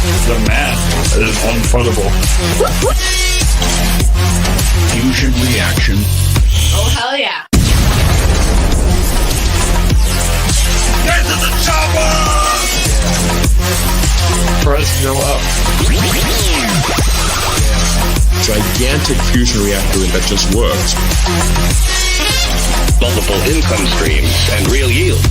The math is unfunnable. Fusion reaction. Oh, hell yeah. Get to the chopper! Press go up. Gigantic fusion reactor that just works. Multiple income streams and real yield.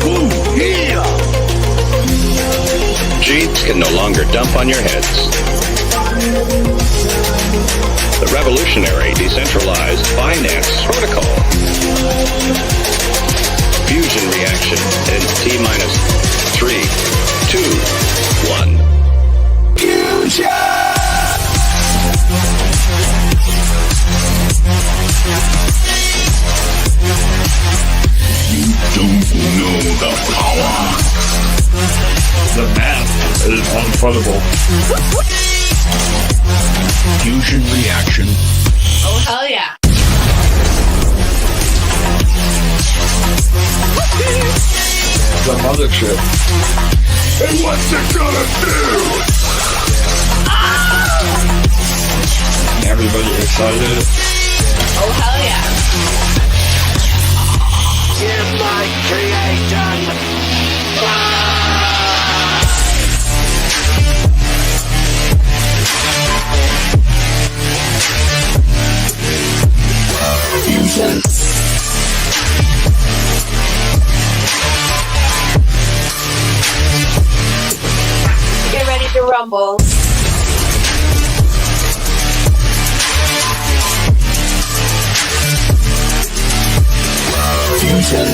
Ooh, yeah! Cheats can no longer dump on your heads. The revolutionary decentralized finance protocol. Fusion reaction in T-minus 3, 2, 1. Fusion! You don't know the power. The math is unfunnable. Fusion reaction. Oh, hell yeah. The mothership. And what's it gonna do? Everybody excited? Oh, hell yeah. In my creation! Fusion. Get ready to rumble. Fusion.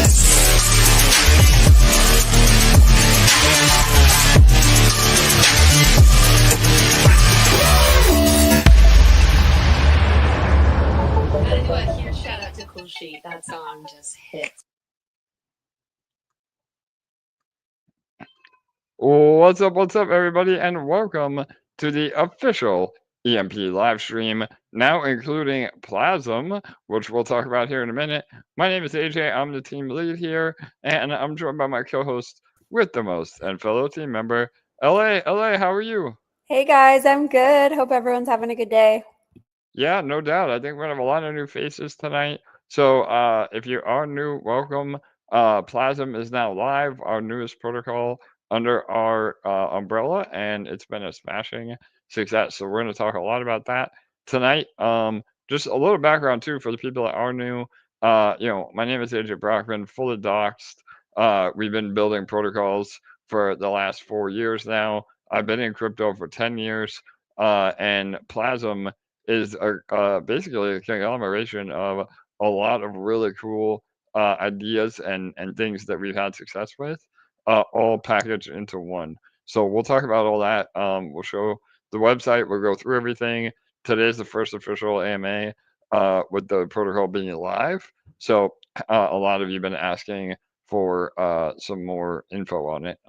Gotta do a huge shout out to Cool Sheet. That song just hits. What's up, everybody, and welcome to the official EMP live stream, now including Plazm, which we'll talk about here in a minute. My name is AJ, I'm the team lead here, and I'm joined by my co-host with the most and fellow team member, LA, how are you? Hey guys, I'm good. Hope everyone's having a good day. Yeah, no doubt. I think we're gonna have a lot of new faces tonight. So if you are new, welcome. Plazm is now live, our newest protocol under our umbrella, and it's been a smashing success. So we're going to talk a lot about that tonight. Just a little background too for the people that are new. My name is AJ Brockman, fully doxed. We've been building protocols for the last 4 years now. I've been in crypto for 10 years, and Plazm is basically a conglomeration of a lot of really cool ideas and things that we've had success with. All packaged into one. So we'll talk about all that. We'll show the website. We'll go through everything. Today's the first official AMA with the protocol being live. So a lot of you have been asking for some more info on it.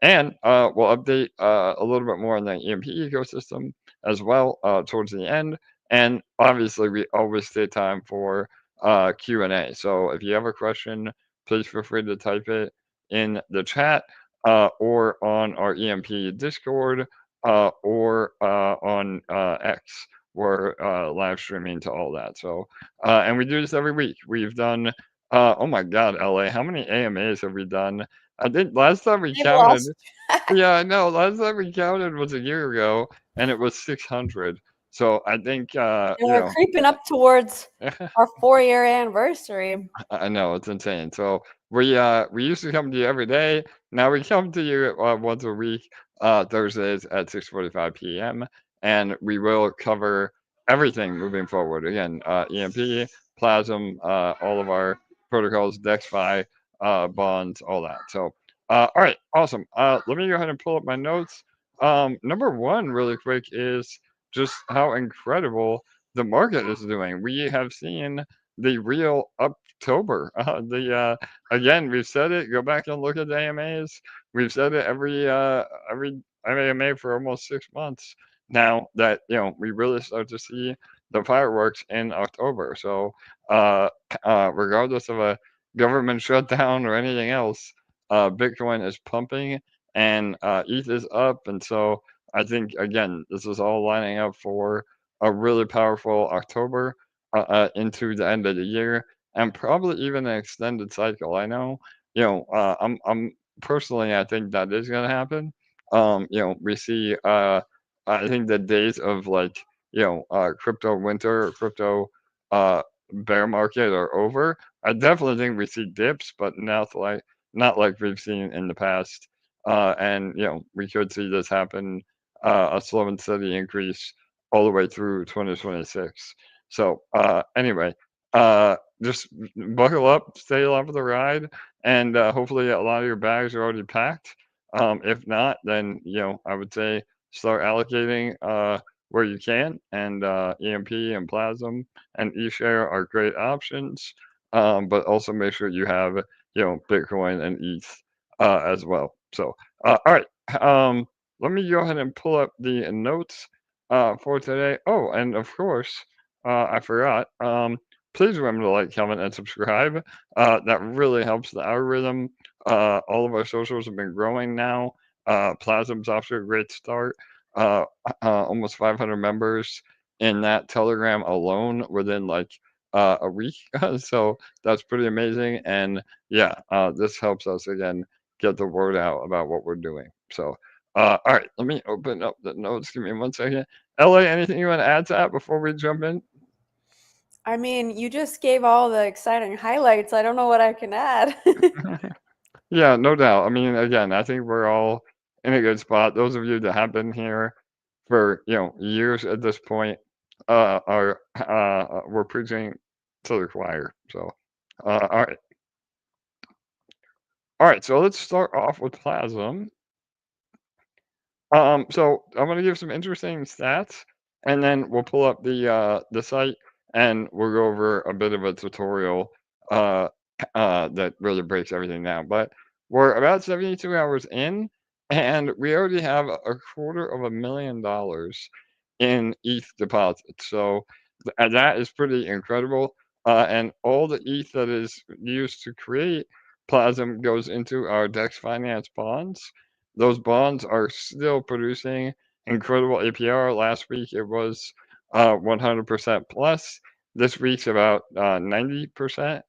And we'll update a little bit more on the EMP ecosystem as well towards the end. And obviously, we always stay time for Q&A. So if you have a question, please feel free to type it in the chat or on our EMP Discord or on X. We're live streaming to all that. So, and we do this every week. We've done, oh my God, LA, how many AMAs have we done? I think last time we counted, yeah, I know, last time we counted was a year ago, and it was 600. So I think we're creeping up towards our 4-year anniversary. I know, it's insane. So we used to come to you every day. Now we come to you once a week, Thursdays at 6:45 p.m. and we will cover everything moving forward. Again, EMP, Plazm, all of our protocols, DexFi, bonds, all that. So, all right, awesome. Let me go ahead and pull up my notes. Number one, really quick, is just how incredible the market is doing. We have seen the real October. Again, we've said it. Go back and look at the AMAs. We've said it every AMA for almost 6 months now that we really start to see the fireworks in October. So regardless of a government shutdown or anything else, Bitcoin is pumping and ETH is up. And so I think, again, this is all lining up for a really powerful October into the end of the year, and probably even an extended cycle. I know, I'm personally, I think that is going to happen. We see, I think the days of like, crypto winter or crypto uh, bear market are over. I definitely think we see dips, but not like we've seen in the past. And we could see this happen, a slow and steady increase all the way through 2026. So anyway, just buckle up, stay along for the ride, and hopefully a lot of your bags are already packed. If not, then I would say start allocating where you can, and EMP and Plazm and eShare are great options. But also make sure you have Bitcoin and ETH as well. So all right, let me go ahead and pull up the notes for today. Oh, and of course, I forgot. Please remember to like, comment, and subscribe. That really helps the algorithm. All of our socials have been growing now. Plazm's off to a great start. Almost 500 members in that Telegram alone within like a week. So that's pretty amazing. And yeah, this helps us again get the word out about what we're doing. So, all right, let me open up the notes. Give me 1 second. LA, anything you want to add to that before we jump in? I mean, you just gave all the exciting highlights. I don't know what I can add. Yeah, no doubt. I mean, again, I think we're all in a good spot. Those of you that have been here for years at this point are we're preaching to the choir. So, all right. So let's start off with Plazm. So I'm gonna give some interesting stats, and then we'll pull up the site, and we'll go over a bit of a tutorial uh, that really breaks everything down. But we're about 72 hours in, and we already have $250,000 in ETH deposits. So that is pretty incredible. And all the ETH that is used to create Plazm goes into our DEX Finance bonds. Those bonds are still producing incredible APR. Last week it was 100% plus. This week's about 90%.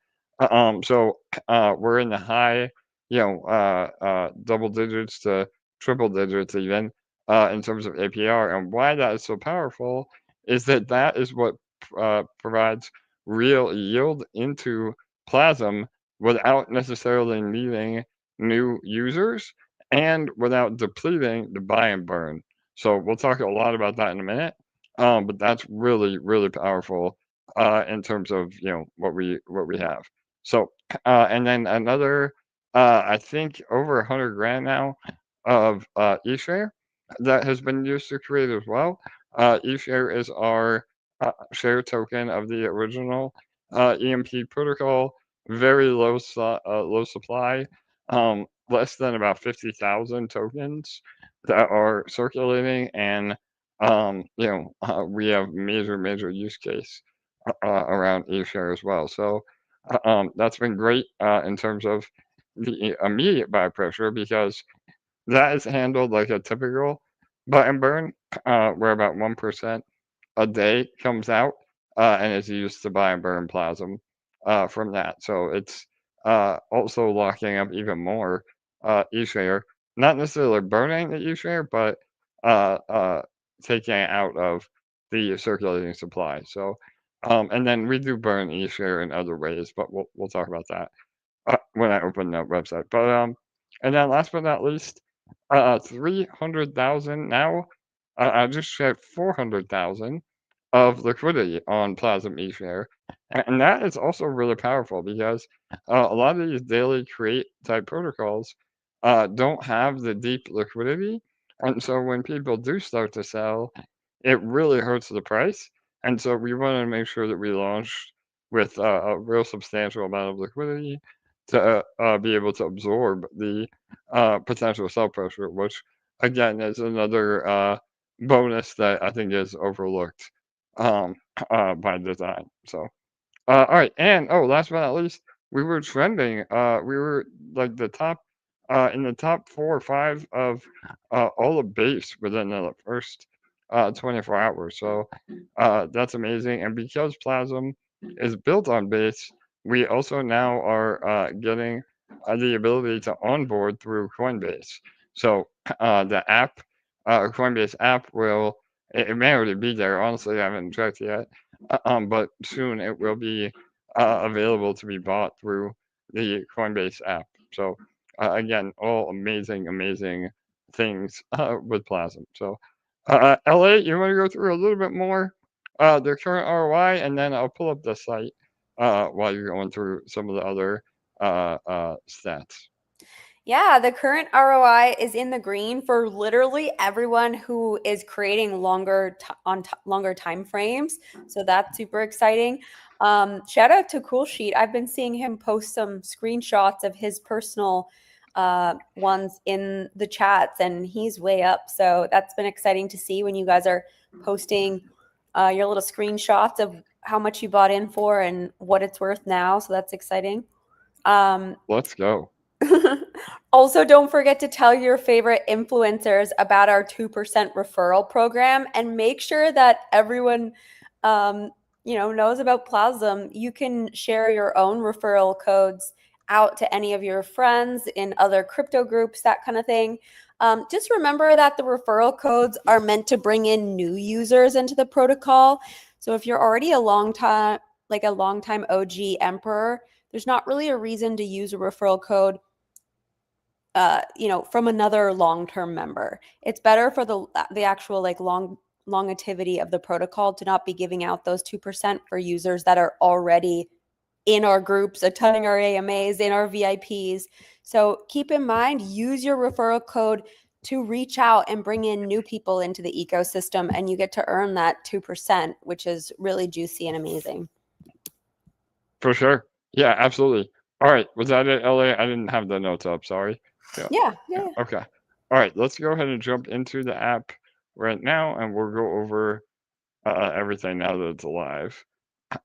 So we're in the high, double digits to triple digits even in terms of APR. And why that is so powerful is that is what provides real yield into Plazm without necessarily needing new users and without depleting the buy and burn. So we'll talk a lot about that in a minute. But that's really, really powerful in terms of what we have. So and then another I think over 100 grand now of eShare that has been used to create as well. eShare is our share token of the original EMP protocol. Very low supply. Less than about 50,000 tokens that are circulating, and we have major use case around eShare as well. So that's been great in terms of the immediate buy pressure, because that is handled like a typical buy and burn, where about 1% a day comes out and is used to buy and burn Plazm from that. So it's also locking up even more eShare, not necessarily burning the eShare, but taking it out of the circulating supply. So, and then we do burn eShare in other ways, but we'll talk about that when I open the website. But and then last but not least, 300,000 now. I just shared 400,000 of liquidity on Plazm eShare, and that is also really powerful because a lot of these daily create type protocols don't have the deep liquidity, and so when people do start to sell, it really hurts the price. And so we want to make sure that we launch with a real substantial amount of liquidity to be able to absorb the potential sell pressure, which again is another bonus that I think is overlooked. by design. So, all right, and last but not least, we were trending. We were like the top, in the top 4 or 5 of all of base within the first 24 hours. So that's amazing. And because Plazm is built on base, we also now are getting the ability to onboard through Coinbase. So the app, Coinbase app will, it may already be there. Honestly, I haven't checked yet. But soon it will be available to be bought through the Coinbase app. So again, all amazing, amazing things with Plazm. So LA, you want to go through a little bit more the current ROI, and then I'll pull up the site while you're going through some of the other stats. Yeah, the current ROI is in the green for literally everyone who is creating longer time frames. So that's super exciting. Shout out to Cool Sheet. I've been seeing him post some screenshots of his personal ones in the chats, and he's way up. So that's been exciting to see when you guys are posting your little screenshots of how much you bought in for and what it's worth now. So that's exciting. Let's go. Also, don't forget to tell your favorite influencers about our 2% referral program, and make sure that everyone knows about Plazm. You can share your own referral codes out to any of your friends in other crypto groups, that kind of thing. Just remember that the referral codes are meant to bring in new users into the protocol. So if you're already a long time OG Emperor, there's not really a reason to use a referral code from another long-term member. It's better for the actual longevity of the protocol to not be giving out those 2% for users that are already in our groups, attending our AMAs, in our VIPs. So keep in mind, use your referral code to reach out and bring in new people into the ecosystem, and you get to earn that 2%, which is really juicy and amazing. For sure. Yeah, absolutely. All right. Was that it, LA? I didn't have the notes up. Sorry. Yeah. Okay. All right. Let's go ahead and jump into the app right now, and we'll go over everything now that it's live.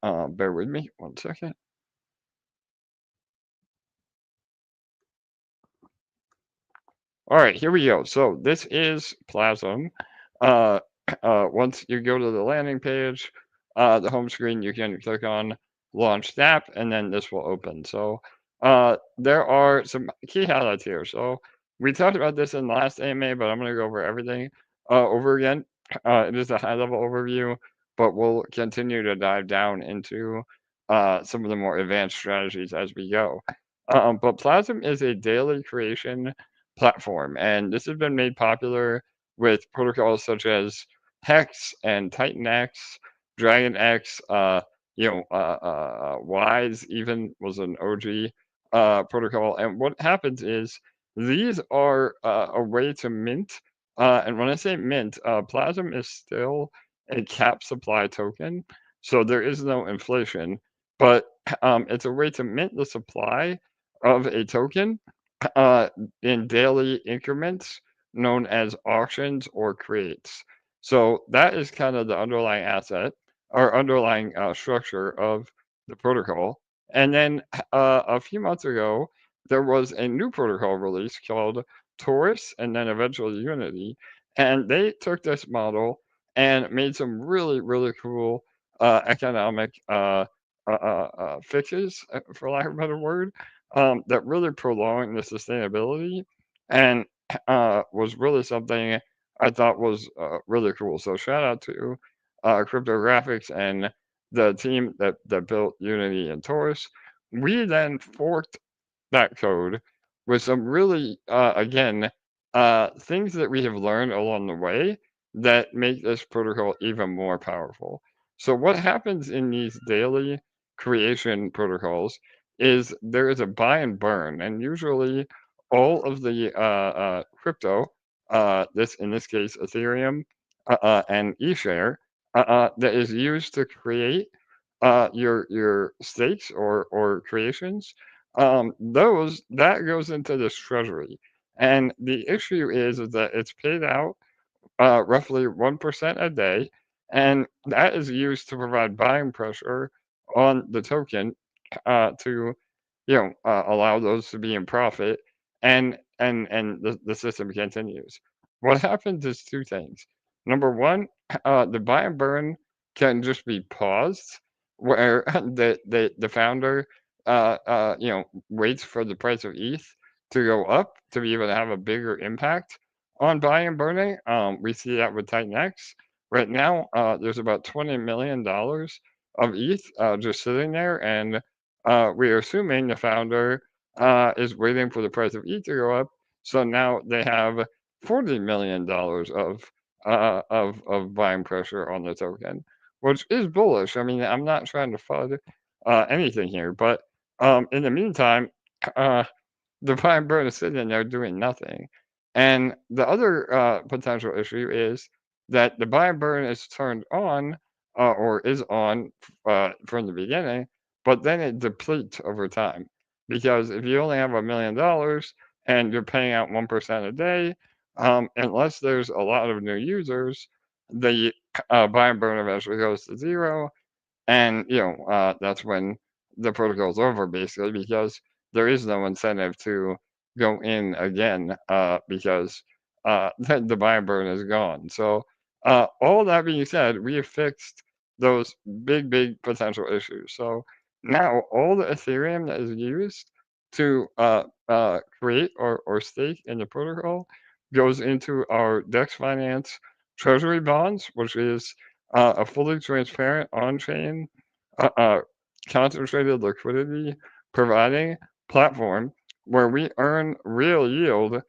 Bear with me 1 second. All right, here we go. So this is Plazm. Once you go to the landing page, the home screen, you can click on Launch App, and then this will open. So there are some key highlights here. So we talked about this in the last AMA, but I'm going to go over everything over again. It is a high-level overview, but we'll continue to dive down into some of the more advanced strategies as we go. But Plazm is a daily creation platform, and this has been made popular with protocols such as Hex and TitanX, DragonX. Wise even was an OG protocol. And what happens is these are a way to mint. And when I say mint, Plazm is still a cap supply token, so there is no inflation, but it's a way to mint the supply of a token in daily increments known as auctions or creates. So that is kind of the underlying asset or underlying structure of the protocol. And then a few months ago, there was a new protocol release called Taurus and then eventually Unity. And they took this model and made some really, really cool economic fixes, for lack of a better word, that really prolonged the sustainability and was really something I thought was really cool. So shout out to Cryptographics and the team that built Unity and Taurus. We then forked that code with some really, things that we have learned along the way that make this protocol even more powerful. So what happens in these daily creation protocols is there is a buy and burn, and usually all of the crypto, in this case Ethereum and eShare, that is used to create your stakes or creations, that goes into this treasury. And the issue is that it's paid out roughly 1% a day, and that is used to provide buying pressure on the token to allow those to be in profit, and the system continues. What happens is two things. Number one, the buy and burn can just be paused, where the founder waits for the price of ETH to go up to be able to have a bigger impact on buying and burning. We see that with TitanX. Right now, there's about $20 million of ETH just sitting there, and we are assuming the founder is waiting for the price of ETH to go up. So now they have $40 million of buying pressure on the token, which is bullish. I mean, I'm not trying to FUD anything here, but in the meantime, the buy and burn is sitting there doing nothing. And the other potential issue is that the buy and burn is turned on or is on from the beginning, but then it depletes over time. Because if you only have $1 million and you're paying out 1% a day, unless there's a lot of new users, the buy and burn eventually goes to zero. And, that's when the protocol's over, basically, because there is no incentive to go in again because the buy and burn is gone. So, all that being said, we have fixed those big potential issues. So now all the Ethereum that is used to create or stake in the protocol goes into our DEX Finance Treasury bonds, which is a fully transparent on-chain concentrated liquidity providing platform where we earn real yield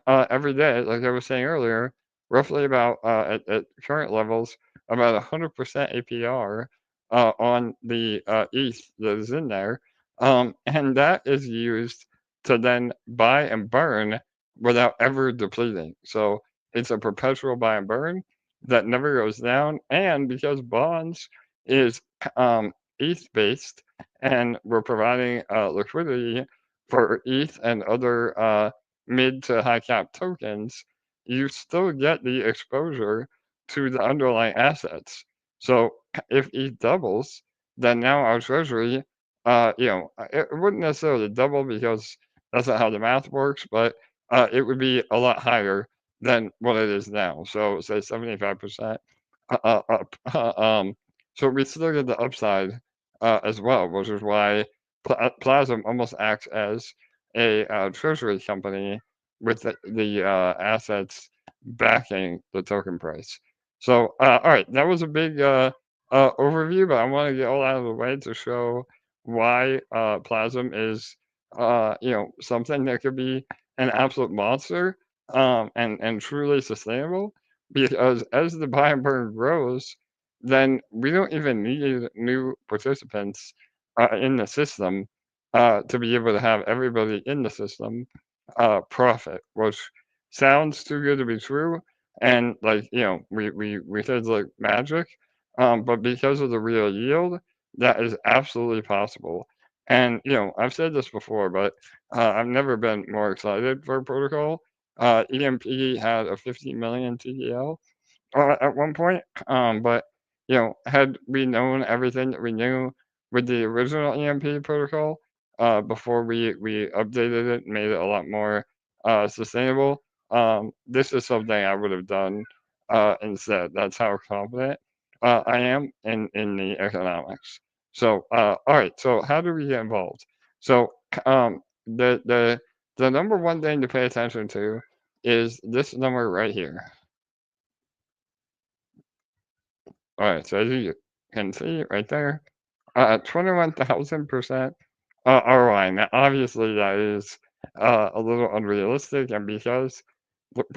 every day. Like I was saying earlier, roughly about at current levels about 100% APR on the ETH that is in there, and that is used to then buy and burn without ever depleting. So it's a perpetual buy and burn that never goes down. And because bonds is ETH based, and we're providing liquidity for ETH and other mid to high cap tokens, you still get the exposure to the underlying assets. So if ETH doubles, then now our treasury, it wouldn't necessarily double because that's not how the math works, but it would be a lot higher than what it is now. So say 75% up. So we still get the upside as well, which is why Plazm almost acts as a treasury company with the assets backing the token price. So, all right, that was a big overview, but I want to get all out of the way to show why Plazm is, something that could be an absolute monster and truly sustainable. Because as the buy and burn grows, then we don't even need new participants in the system to be able to have everybody in the system profit, which sounds too good to be true. And like, we said like magic, but because of the real yield, that is absolutely possible. And, I've said this before, but I've never been more excited for a protocol. EMP had a 50 million TDL at one point, but had we known everything that we knew with the original EMP protocol before we updated it and made it a lot more sustainable, this is something I would have done instead. That's how confident I am in the economics. So, all right. So, how do we get involved? So, the number one thing to pay attention to is this number right here. All right. So as you can see right there, 21,000% ROI. Now, obviously, that is a little unrealistic, and because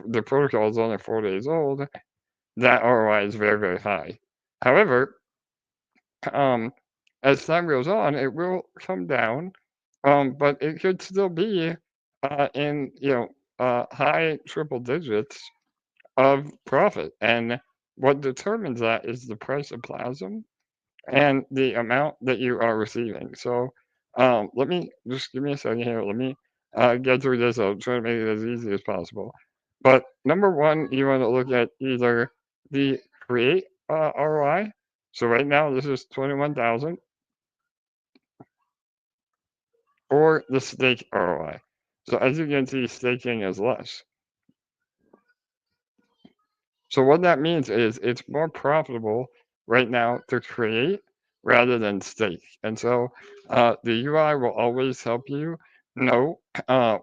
the protocol is only 4 days old, that ROI is very high. However, as time goes on, it will come down, but it could still be in high triple digits of profit. And what determines that is the price of Plazm and the amount that you are receiving. So let me just give me a second here. Let me get through this. I'll try to make it as easy as possible. But number one, you want to look at either the create ROI. So right now this is 21,000, or the stake ROI. So as you can see, staking is less. So what that means is it's more profitable right now to create rather than stake. And so the UI will always help you know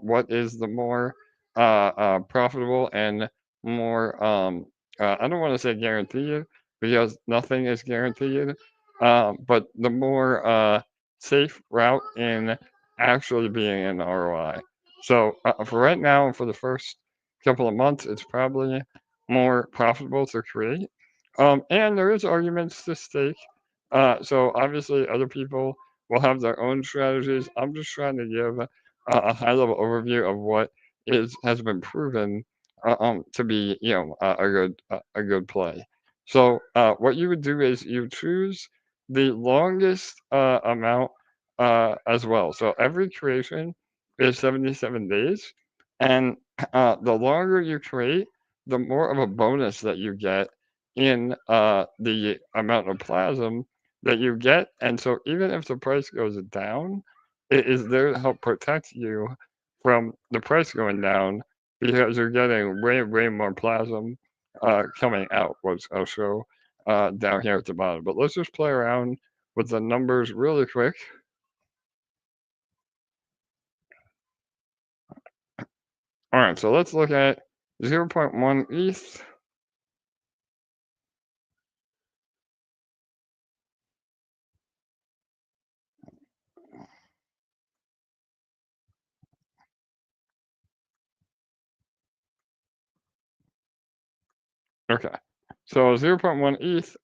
what is the more profitable and more, I don't want to say guaranteed because nothing is guaranteed, but the more safe route in actually being an ROI. So for right now, for the first couple of months, it's probably more profitable to create. And there is arguments to stake. So obviously other people will have their own strategies. I'm just trying to give a high level overview of what has been proven to be, a good play. So what you would do is you choose the longest amount as well. So every creation is 77 days, and the longer you create, the more of a bonus that you get in the amount of Plazm that you get. And so even if the price goes down, it is there to help protect you from the price going down because you're getting way, way more Plazm coming out, which I'll show down here at the bottom. But let's just play around with the numbers really quick. All right, so let's look at 0.1 ETH. Okay, so 0.1 ETH,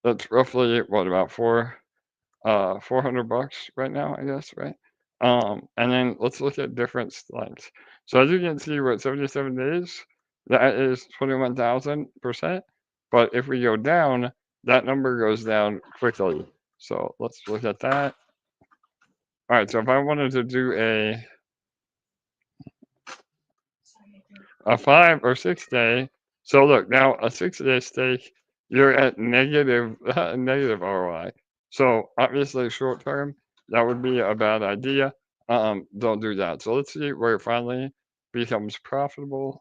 that's roughly what, about 400 bucks right now, I guess, right? And then let's look at different lengths. So as you can see, we're at 77 days. That is 21,000%. But if we go down, that number goes down quickly. So let's look at that. All right, so if I wanted to do a 5 or 6 day, so look, now a 6-day stake, you're at negative ROI. So obviously short term, that would be a bad idea. Don't do that. So let's see where it finally becomes profitable.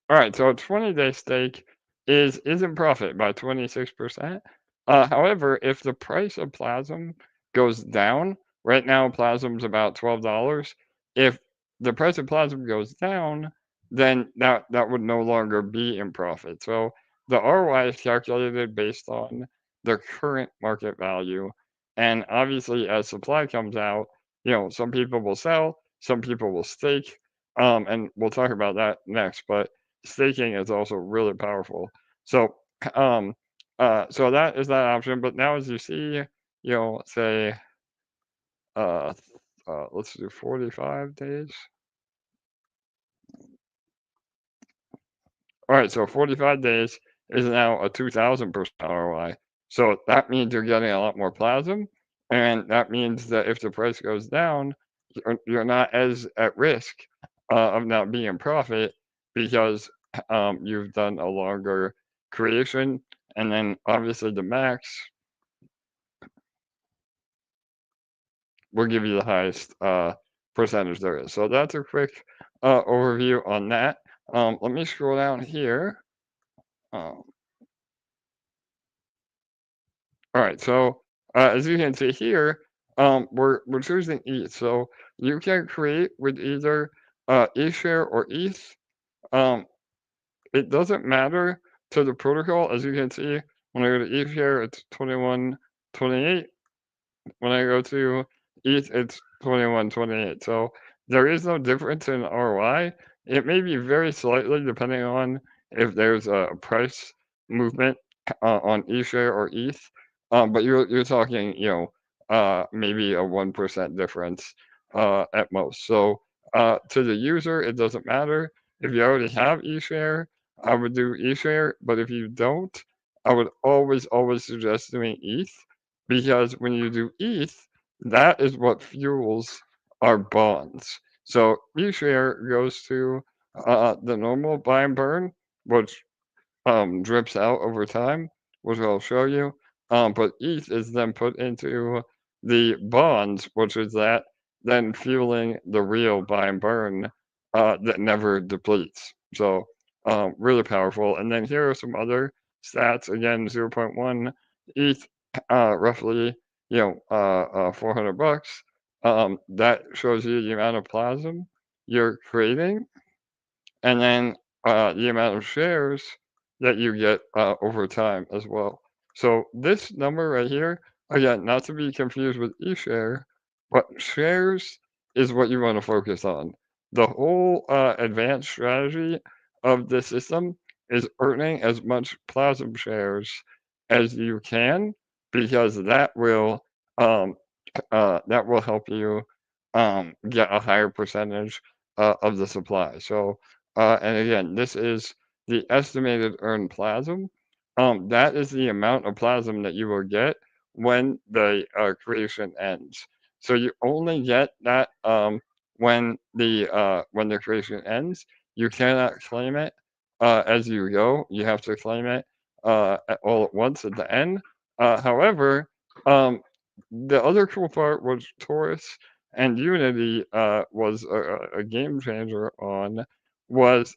All right, so a 20-day stake is in profit by 26%. However, if the price of Plazm goes down, right now Plazm's about $12. If the price of Plazm goes down, then that would no longer be in profit. So the ROI is calculated based on the current market value. And obviously, as supply comes out, some people will sell, some people will stake, and we'll talk about that next. But staking is also really powerful. So, so that is that option. But now, as you see, say, let's do 45 days. All right, so 45 days is now a 2,000% ROI. So that means you're getting a lot more Plazm, and that means that if the price goes down, you're not as at risk of not being in profit because you've done a longer creation, and then obviously the max will give you the highest percentage there is. So that's a quick overview on that. Let me scroll down here. All right, so as you can see here, we're choosing ETH. So you can create with either eSHARE or ETH. It doesn't matter to the protocol. As you can see, when I go to eSHARE, it's 21.28. When I go to ETH, it's 21.28. So there is no difference in ROI. It may be very slightly depending on if there's a price movement on eShare or ETH. But you're talking, maybe a 1% difference at most. So to the user, it doesn't matter. If you already have eShare, I would do eShare. But if you don't, I would always suggest doing ETH, because when you do ETH, that is what fuels our bonds. So eShare goes to the normal buy and burn, which drips out over time, which I'll show you. But ETH is then put into the bonds, which is that then fueling the real buy and burn that never depletes. So really powerful. And then here are some other stats. Again, 0.1 ETH, roughly 400 bucks. That shows you the amount of Plazm you're creating, and then the amount of shares that you get over time as well. So this number right here, again, not to be confused with eShare, but shares is what you want to focus on. The whole advanced strategy of the system is earning as much Plasm shares as you can, because that will help you get a higher percentage of the supply. So and again, this is the estimated earned Plasm. That is the amount of Plasm that you will get when the creation ends. So you only get that when the creation ends. You cannot claim it as you go. You have to claim it all at once at the end. However, the other cool part was Taurus and Unity was a game changer on was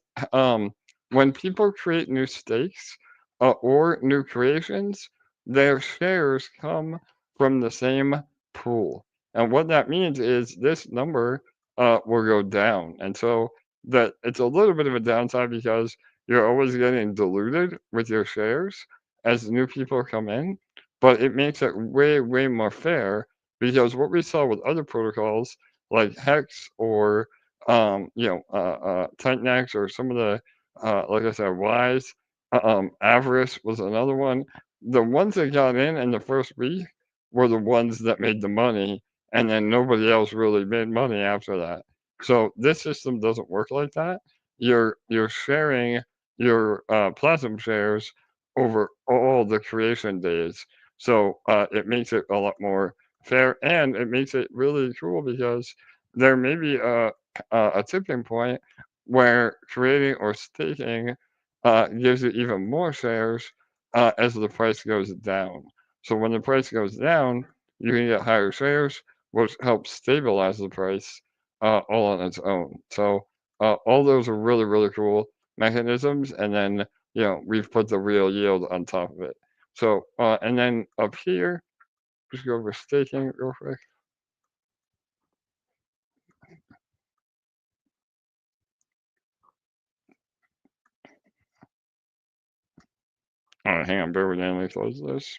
when people create new stakes or new creations, their shares come from the same pool. And what that means is this number will go down. And so that it's a little bit of a downside because you're always getting diluted with your shares as new people come in, but it makes it way, way more fair because what we saw with other protocols like Hex or Titanx or some of the like I said, Wise, Avarice was another one. The ones that got in the first week were the ones that made the money, and then nobody else really made money after that. So this system doesn't work like that. You're sharing your Plasm shares over all the creation days. So it makes it a lot more fair, and it makes it really cool because there may be a tipping point where creating or staking gives you even more shares as the price goes down. So when the price goes down, you can get higher shares, which helps stabilize the price all on its own. So all those are really, really cool mechanisms. And then, we've put the real yield on top of it. So, and then up here, just go over staking real quick. All right, hang on, bear with me. Let me close this.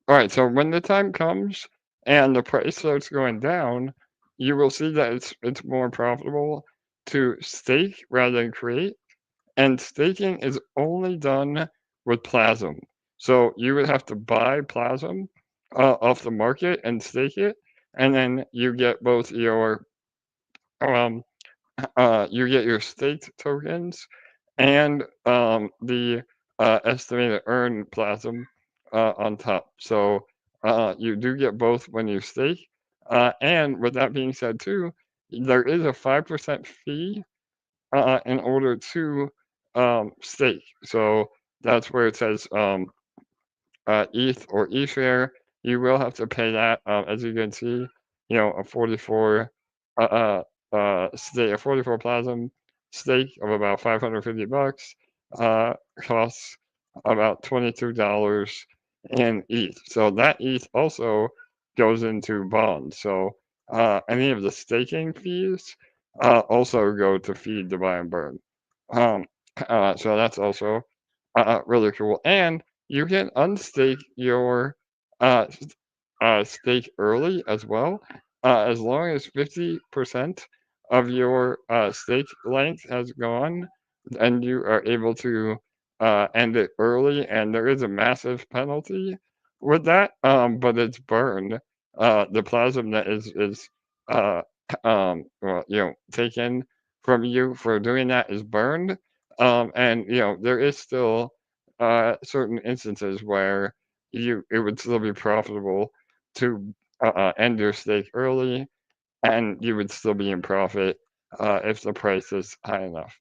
All right, so when the time comes and the price starts going down, you will see that it's more profitable to stake rather than create. And staking is only done with Plazm. So you would have to buy Plazm off the market and stake it, and then you get both your staked tokens and the estimated earned Plazm on top. So you do get both when you stake. And with that being said, too, there is a 5% fee in order to stake. So that's where it says ETH or eShare. You will have to pay that, as you can see. A 44 a 44 Plasm stake of about 550 bucks costs about $22 in ETH. So that ETH also goes into bonds. So any of the staking fees also go to feed the buy and burn. So that's also really cool. And you can unstake your stake early as well, as long as 50% of your stake length has gone, and you are able to end it early. And there is a massive penalty with that, but it's burned. The Plazm that is taken from you for doing that is burned. And there is still certain instances where it would still be profitable to end your stake early, and you would still be in profit if the price is high enough.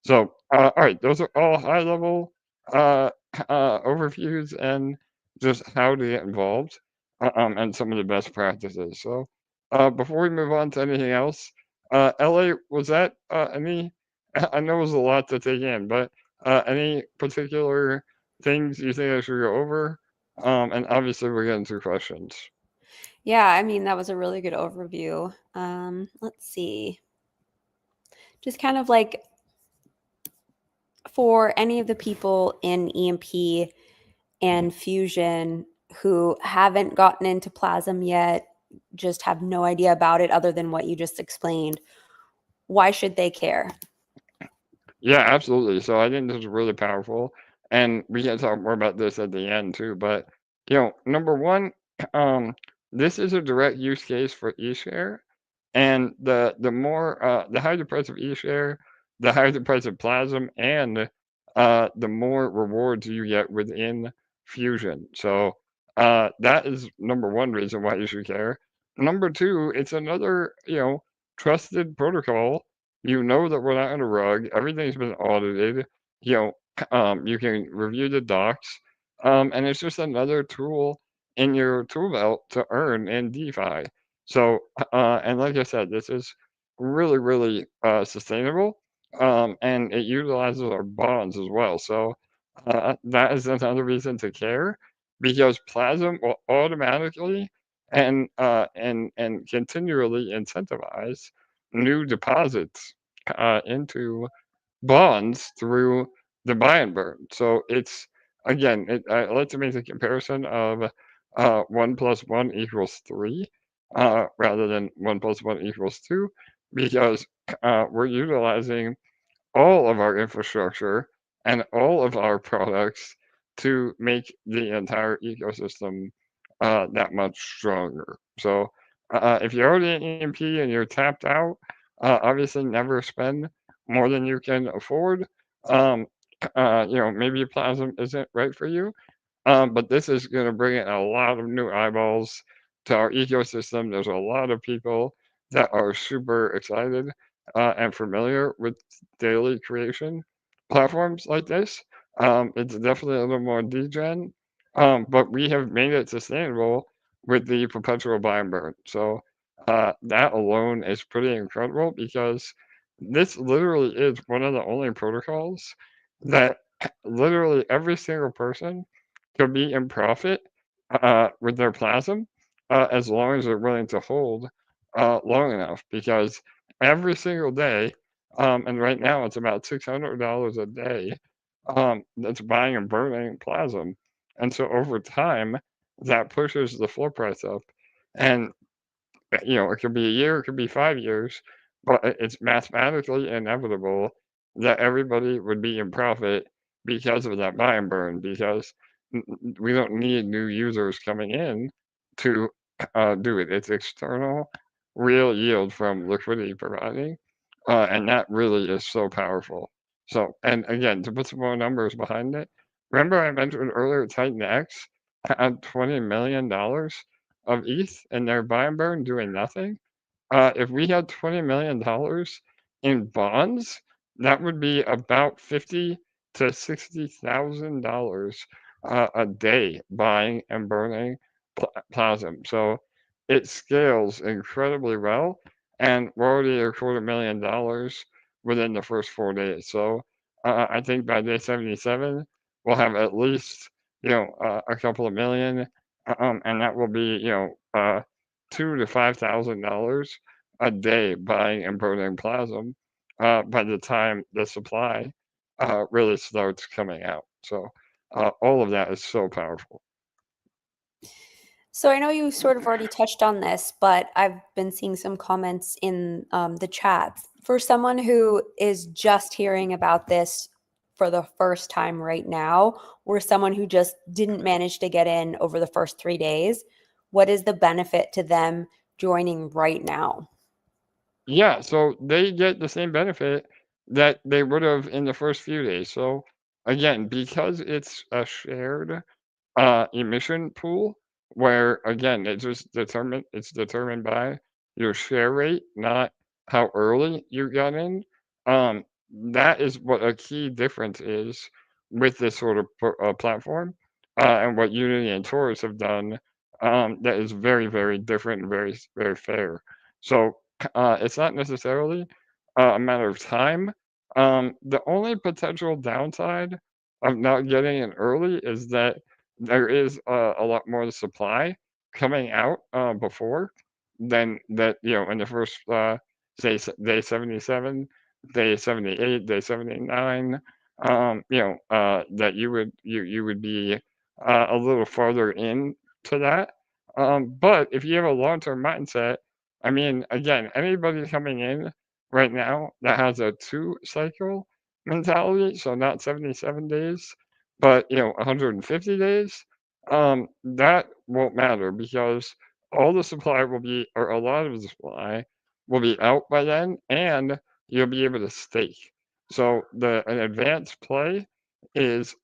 So, all right, those are all high level overviews and just how to get involved and some of the best practices. So, before we move on to anything else, LA, was that any? I know it was a lot to take in, but any particular things you think I should go over? And obviously, we're getting to questions. Yeah, I mean, that was a really good overview. Let's see. Just kind of like for any of the people in EMP and Fusion who haven't gotten into Plazm yet, just have no idea about it other than what you just explained, why should they care? Yeah, absolutely. So I think this is really powerful, and we can talk more about this at the end too. But number one, this is a direct use case for eShare, and the higher the price of eShare, the higher the price of Plasm, and the more rewards you get within Fusion. So that is number one reason why you should care. Number two, it's another trusted protocol. You know that we're not on a rug. Everything's been audited. You can review the docs, and it's just another tool in your tool belt to earn in DeFi. So, and like I said, this is really, really sustainable, and it utilizes our bonds as well. So, that is another reason to care because Plasm will automatically and continually incentivize new deposits into bonds through the buy and burn. So it's again, I like to make the comparison of 1 + 1 = 3 rather than 1 + 1 = 2 because we're utilizing all of our infrastructure and all of our products to make the entire ecosystem that much stronger. So if you're already in EMP and you're tapped out, obviously never spend more than you can afford. Um, maybe Plasm isn't right for you, but this is going to bring in a lot of new eyeballs to our ecosystem. There's a lot of people that are super excited and familiar with daily creation platforms like this. It's definitely a little more degen, but we have made it sustainable with the perpetual buy and burn. So that alone is pretty incredible because this literally is one of the only protocols that literally every single person could be in profit with their Plasm as long as they're willing to hold long enough because every single day, and right now it's about $600 a day that's buying and burning Plasm. And so over time, that pushes the floor price up. And it could be a year, it could be 5 years, but it's mathematically inevitable that everybody would be in profit because of that buy and burn, because we don't need new users coming in to do it. It's external real yield from liquidity providing, and that really is so powerful. So, and again, to put some more numbers behind it, remember I mentioned earlier TitanX had $20 million of ETH in their buy and burn doing nothing. If we had $20 million in bonds, that would be about $50,000 to $60,000 a day buying and burning Plasm. So it scales incredibly well, and we're already at $250,000 within the first 4 days. So I think by day 77, we'll have at least a couple of million, and that will be $2,000 to $5,000 a day buying and burning Plasm by the time the supply really starts coming out. So all of that is so powerful. So I know you sort of already touched on this, but I've been seeing some comments in the chat. For someone who is just hearing about this for the first time right now, or someone who just didn't manage to get in over the first 3 days, what is the benefit to them joining right now? Yeah, so they get the same benefit that they would have in the first few days. So again, because it's a shared emission pool, where again it's determined by your share rate, not how early you got in. That is what a key difference is with this sort of platform, and what Unity and Taurus have done. That is very, very different and very, very fair. So it's not necessarily a matter of time. The only potential downside of not getting in early is that there is a lot more supply coming out before than that, in the first say day 77, day 78, day 79. That you would be a little farther in to that. But if you have a long-term mindset, I mean, again, anybody coming in right now that has a 2 cycle mentality, so not 77 days, but 150 days, that won't matter because all the supply will be, or a lot of the supply will be out by then, and you'll be able to stake. So an advanced play is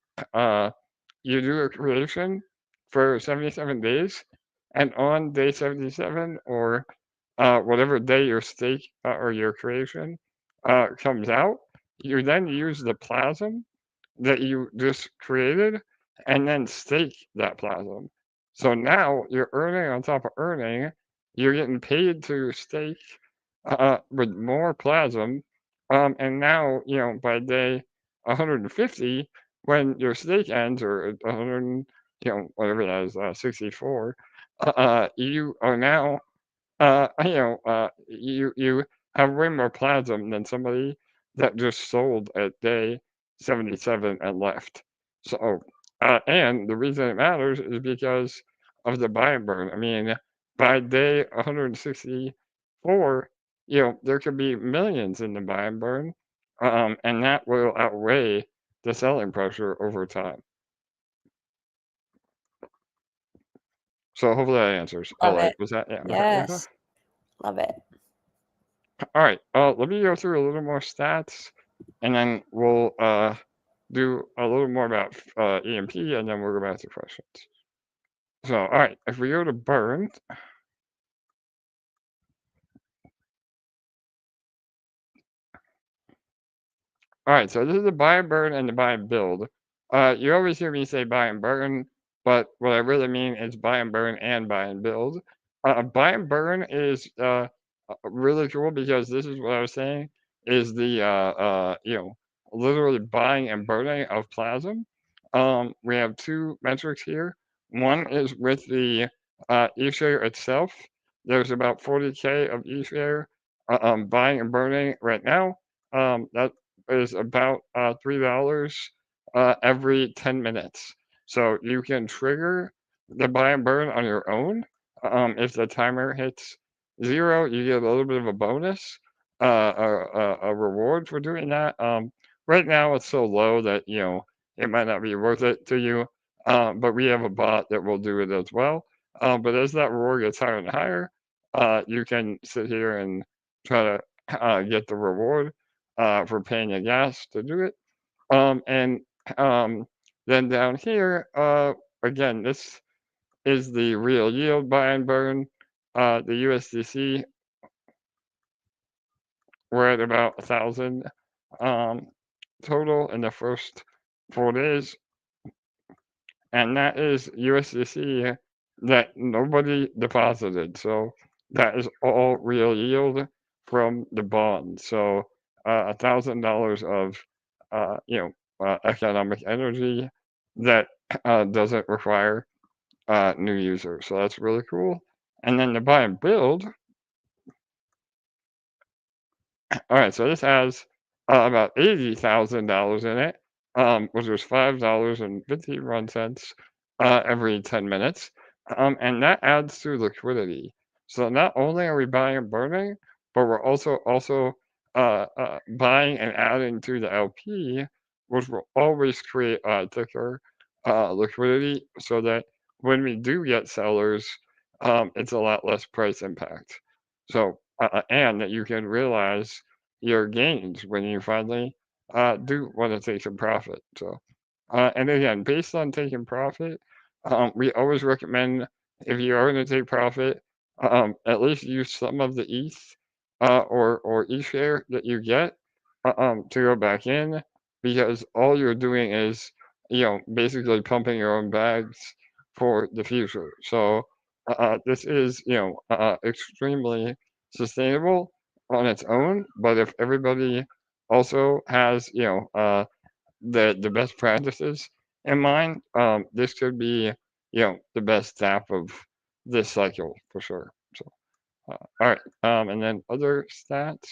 you do a creation for 77 days, and on day 77 or whatever day your stake or your creation comes out, you then use the Plazm that you just created and then stake that Plazm. So now you're earning on top of earning, you're getting paid to stake with more Plazm. And now, by day 150, when your stake ends, or 100, whatever that is, 64, you are now, you have way more Plazm than somebody that just sold at day 77 and left. So, and the reason it matters is because of the buy and burn. I mean, by day 164, there could be millions in the buy and burn, and that will outweigh the selling pressure over time. So hopefully that answers. Love it. Was that, yeah? Yes. Love it. All right, let me go through a little more stats, and then we'll do a little more about EMP, and then we'll go back to questions. So, all right, if we go to burn, all right, so this is the buy and burn and the buy and build. You always hear me say buy and burn, but what I really mean is buy and burn and buy and build. Buy and burn is really cool because this is what I was saying is the literally buying and burning of Plazm. We have 2 metrics here. One is with the eSHARE itself. There's about 40K of eSHARE buying and burning right now. That is about $3 every 10 minutes. So you can trigger the buy and burn on your own. If the timer hits 0, you get a little bit of a bonus, a reward for doing that. Right now it's so low that it might not be worth it to you, but we have a bot that will do it as well. But as that reward gets higher and higher, you can sit here and try to get the reward for paying your gas to do it. And then down here, again, this is the real yield buy and burn. The USDC, we're at about 1,000 total in the first 4 days. And that is USDC that nobody deposited. So that is all real yield from the bond. So $1,000 of economic energy that doesn't require new users. So that's really cool. And then the buy and build. All right, so this has about $80,000 in it, which was $5.51 every 10 minutes. And that adds to liquidity. So not only are we buying and burning, but we're also buying and adding to the LP, which will always create ticker liquidity so that when we do get sellers, it's a lot less price impact. So, and that you can realize your gains when you finally do want to take some profit. So, and again, based on taking profit, we always recommend, if you are going to take profit, at least use some of the ETH or eShare that you get to go back in, because all you're doing is, basically pumping your own bags for the future. So this is, extremely sustainable on its own. But if everybody also has, the best practices in mind, this could be, the best half of this cycle for sure. So, all right, and then other stats.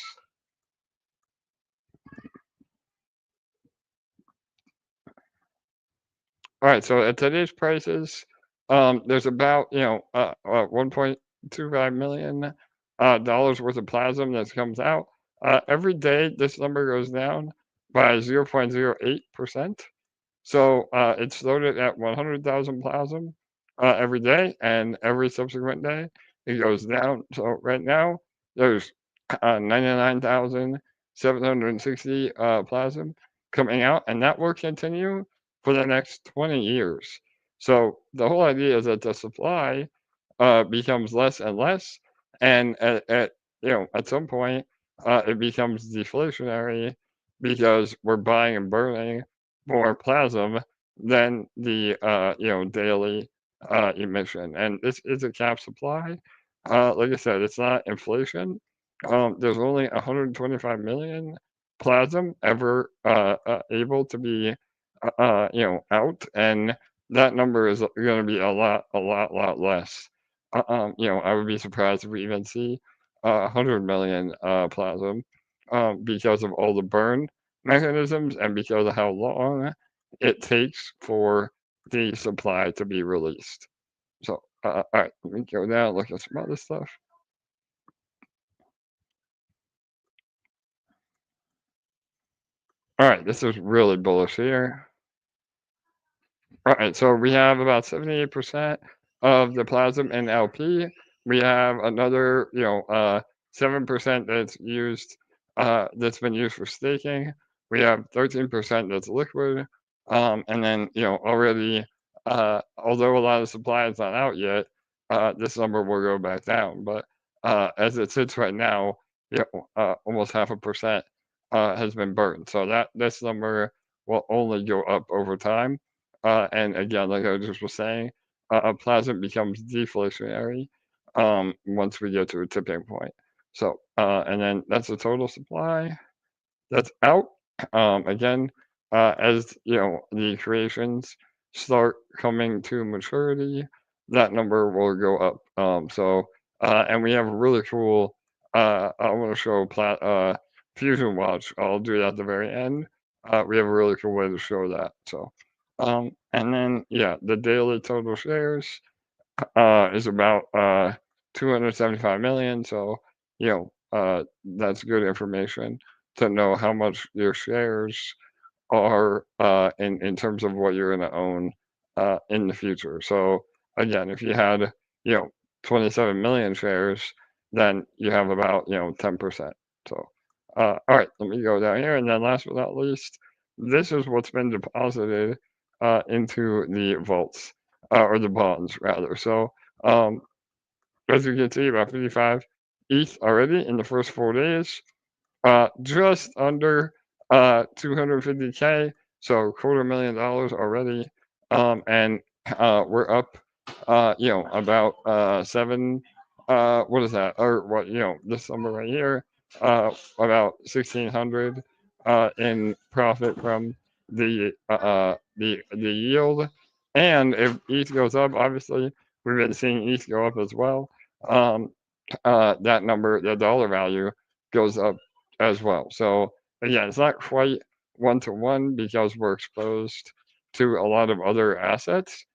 All right, so at today's prices, there's about 1.25 million dollars worth of Plazm that comes out every day. This number goes down by 0.08%. So it's loaded at 100,000 Plazm every day, and every subsequent day it goes down. So right now there's 99,760 Plazm coming out, and that will continue for the next 20 years. So the whole idea is that the supply becomes less and less, and at some point it becomes deflationary because we're buying and burning more Plazm than the daily emission, and this is a cap supply. Like I said, it's not inflation. There's only 125 million Plazm ever able to be out, and that number is going to be a lot less. I would be surprised if we even see 100 million Plazm because of all the burn mechanisms and because of how long it takes for the supply to be released. So, all right, let me go down and look at some other stuff. All right, this is really bullish here. All right, so we have about 78% of the Plazm in LP. We have another, 7% that's used, that's been used for staking. We have 13% that's liquid, and then already, although a lot of supply is not out yet, this number will go back down. But as it sits right now, almost 0.5% has been burned. So that this number will only go up over time. And again, like I just was saying, Plazm becomes deflationary once we get to a tipping point. So, and then that's the total supply that's out. Again, as the creations start coming to maturity, that number will go up. And we have a really cool. I want to show Fusion Watch. I'll do that at the very end. We have a really cool way to show that. So, and then the daily total shares is about 275 million. So that's good information to know how much your shares are in terms of what you're going to own in the future. So again, if you had 27 million shares, then you have about 10%. So all right, let me go down here, and then last but not least, this is what's been deposited into the vaults or the bonds rather. So as you can see, about 55 ETH already in the first 4 days. Just under 250K, so $250,000 already, and we're up, about 7. What is that? Or what? This number right here, about 1,600 in profit from the yield, and if ETH goes up, obviously we've been seeing ETH go up as well. That number, the dollar value, goes up as well. So again, it's not quite 1-to-1 because we're exposed to a lot of other assets.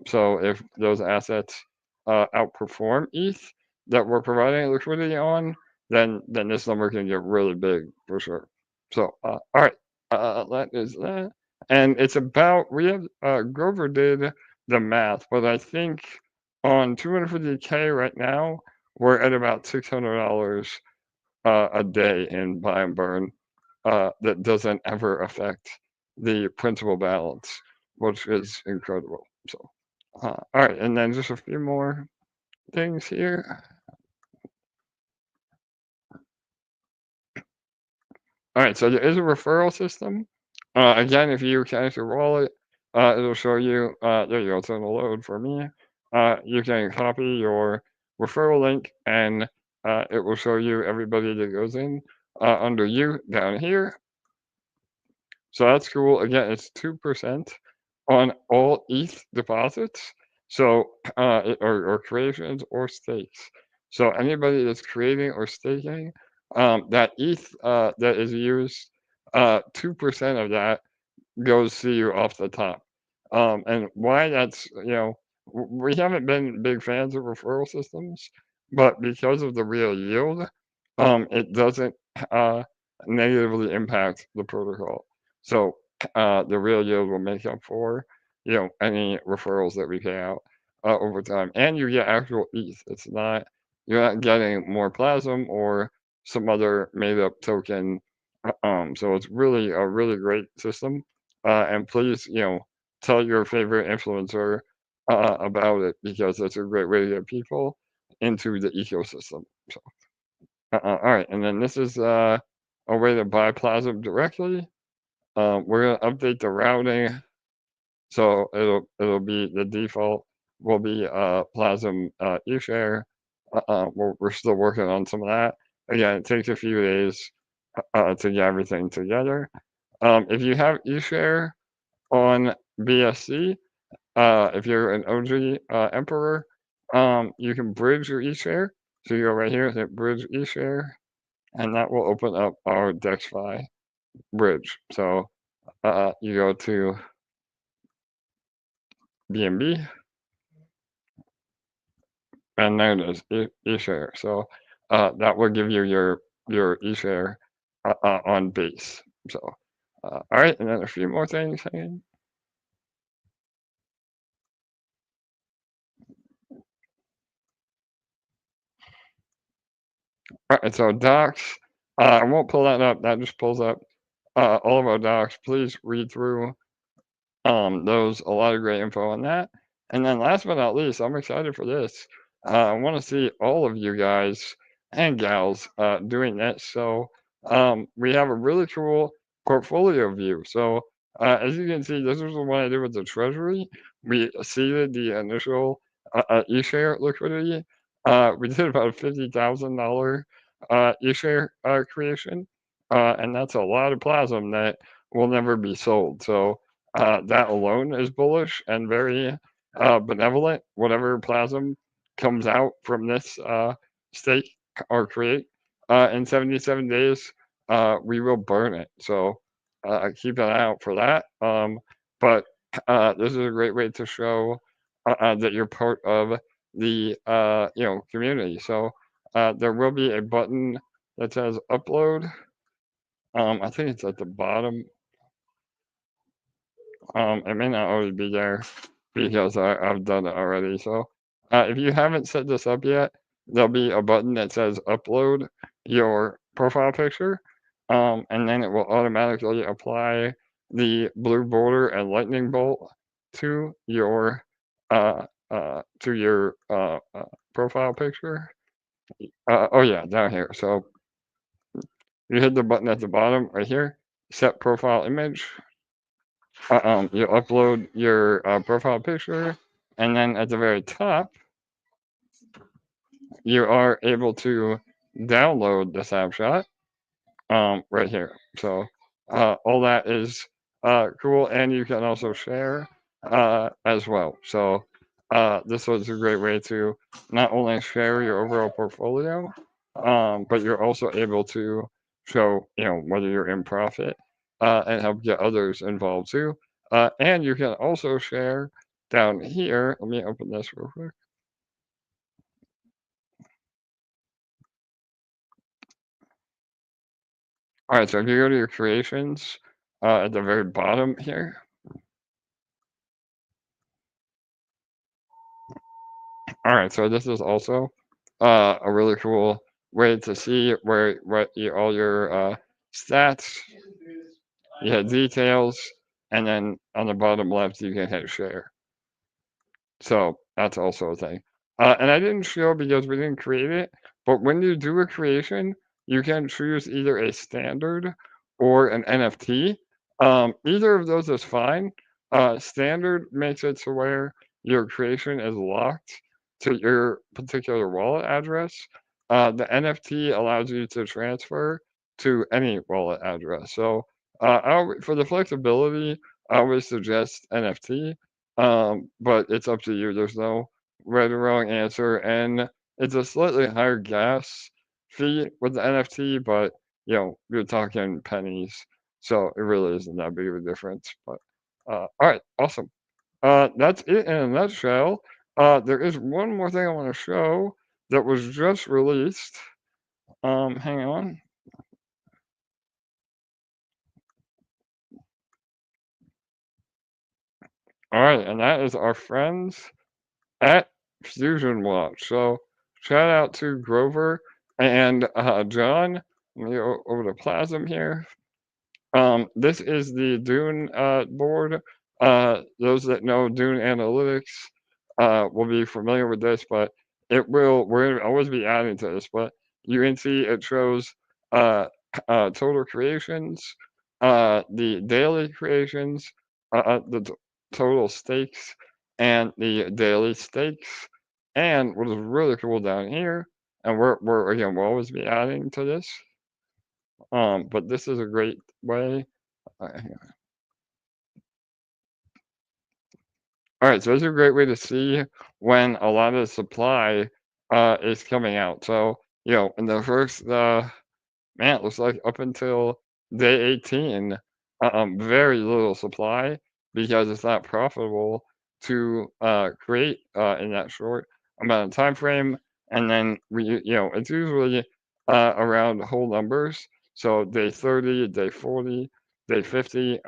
So if those assets outperform ETH that we're providing liquidity on, then this number can get really big for sure. So all right, that is that, and it's about we have Grover did the math, but I think on 250K right now we're at about $600 a day in buy and burn that doesn't ever affect the principal balance, which is incredible. So, All right, and then just a few more things here. All right, so there is a referral system. Again, if you connect your wallet, it'll show you. There you go. It's on the load for me. You can copy your referral link, and it will show you everybody that goes in under you down here. So that's cool. Again, it's 2% on all ETH deposits. So or creations or stakes. So anybody that's creating or staking, that ETH that is used, 2% of that goes to you off the top. And why that's, we haven't been big fans of referral systems, but because of the real yield, it doesn't negatively impact the protocol. So the real yield will make up for, any referrals that we pay out over time, and you get actual ETH. You're not getting more Plazm or some other made-up token. So it's really a really great system. And please, tell your favorite influencer about it, because it's a great way to get people into the ecosystem. So, all right, and then this is a way to buy Plazm directly. We're gonna update the routing, so it'll be the default will be Plazm eSHARE. We're still working on some of that. Again, it takes a few days to get everything together. If you have eSHARE on BSC, if you're an OG Emperor, you can bridge your eSHARE. So you go right here, hit bridge eSHARE, and that will open up our DexFi bridge. So you go to BNB, and there it is, eSHARE. So that will give you your eSHARE on base. So all right, and then a few more things. Hang All right, so docs. I won't pull that up. That just pulls up all of our docs. Please read through those. A lot of great info on that. And then last but not least, I'm excited for this. I want to see all of you guys and gals doing this. So we have a really cool portfolio view. So as you can see, this is the one I did with the Treasury. We seeded the initial eShare liquidity. We did about a $50,000 eShare creation, and that's a lot of Plazm that will never be sold. So that alone is bullish and very benevolent. Whatever Plazm comes out from this stake or create in 77 days, we will burn it. So keep an eye out for that. But this is a great way to show that you're part of the community. So there will be a button that says upload. I think it's at the bottom. It may not already be there because I've done it already. So if you haven't set this up yet, there'll be a button that says upload your profile picture, and then it will automatically apply the blue border and lightning bolt to your profile picture. Oh yeah, down here. So you hit the button at the bottom right here, set profile image. You upload your profile picture, and then at the very top, you are able to download the snapshot right here. So all that is cool, and you can also share as well. So this was a great way to not only share your overall portfolio, but you're also able to show whether you're in profit and help get others involved too. And you can also share down here. Let me open this real quick. All right, so if you go to your creations at the very bottom here, all right, so this is also a really cool way to see all your stats, you have details, and then on the bottom left you can hit share. So that's also a thing. And I didn't show because we didn't create it, but when you do a creation, you can choose either a standard or an NFT. Either of those is fine. Standard makes it to where your creation is locked to your particular wallet address. The NFT allows you to transfer to any wallet address. So for the flexibility, I would suggest NFT, but it's up to you. There's no right or wrong answer, and it's a slightly higher gas fee with the NFT, but you're talking pennies, so it really isn't that big of a difference. But all right, awesome. That's it in a nutshell. There is one more thing I want to show that was just released. Hang on. All right, and that is our friends at Fusion Watch. So shout out to Grover and John. Let me go over to Plazm here. This is the Dune board. Those that know Dune Analytics will be familiar with this, but we're going to always be adding to this. But you can see it shows total creations, the daily creations, the total stakes, and the daily stakes. And what is really cool down here, and we'll always be adding to this. But this is a great way. Hang on. All right, so this is a great way to see when a lot of the supply is coming out. So in the first man, it looks like up until day 18, very little supply because it's not profitable to create in that short amount of time frame. And then it's usually around whole numbers. So day 30, day 40, day 50.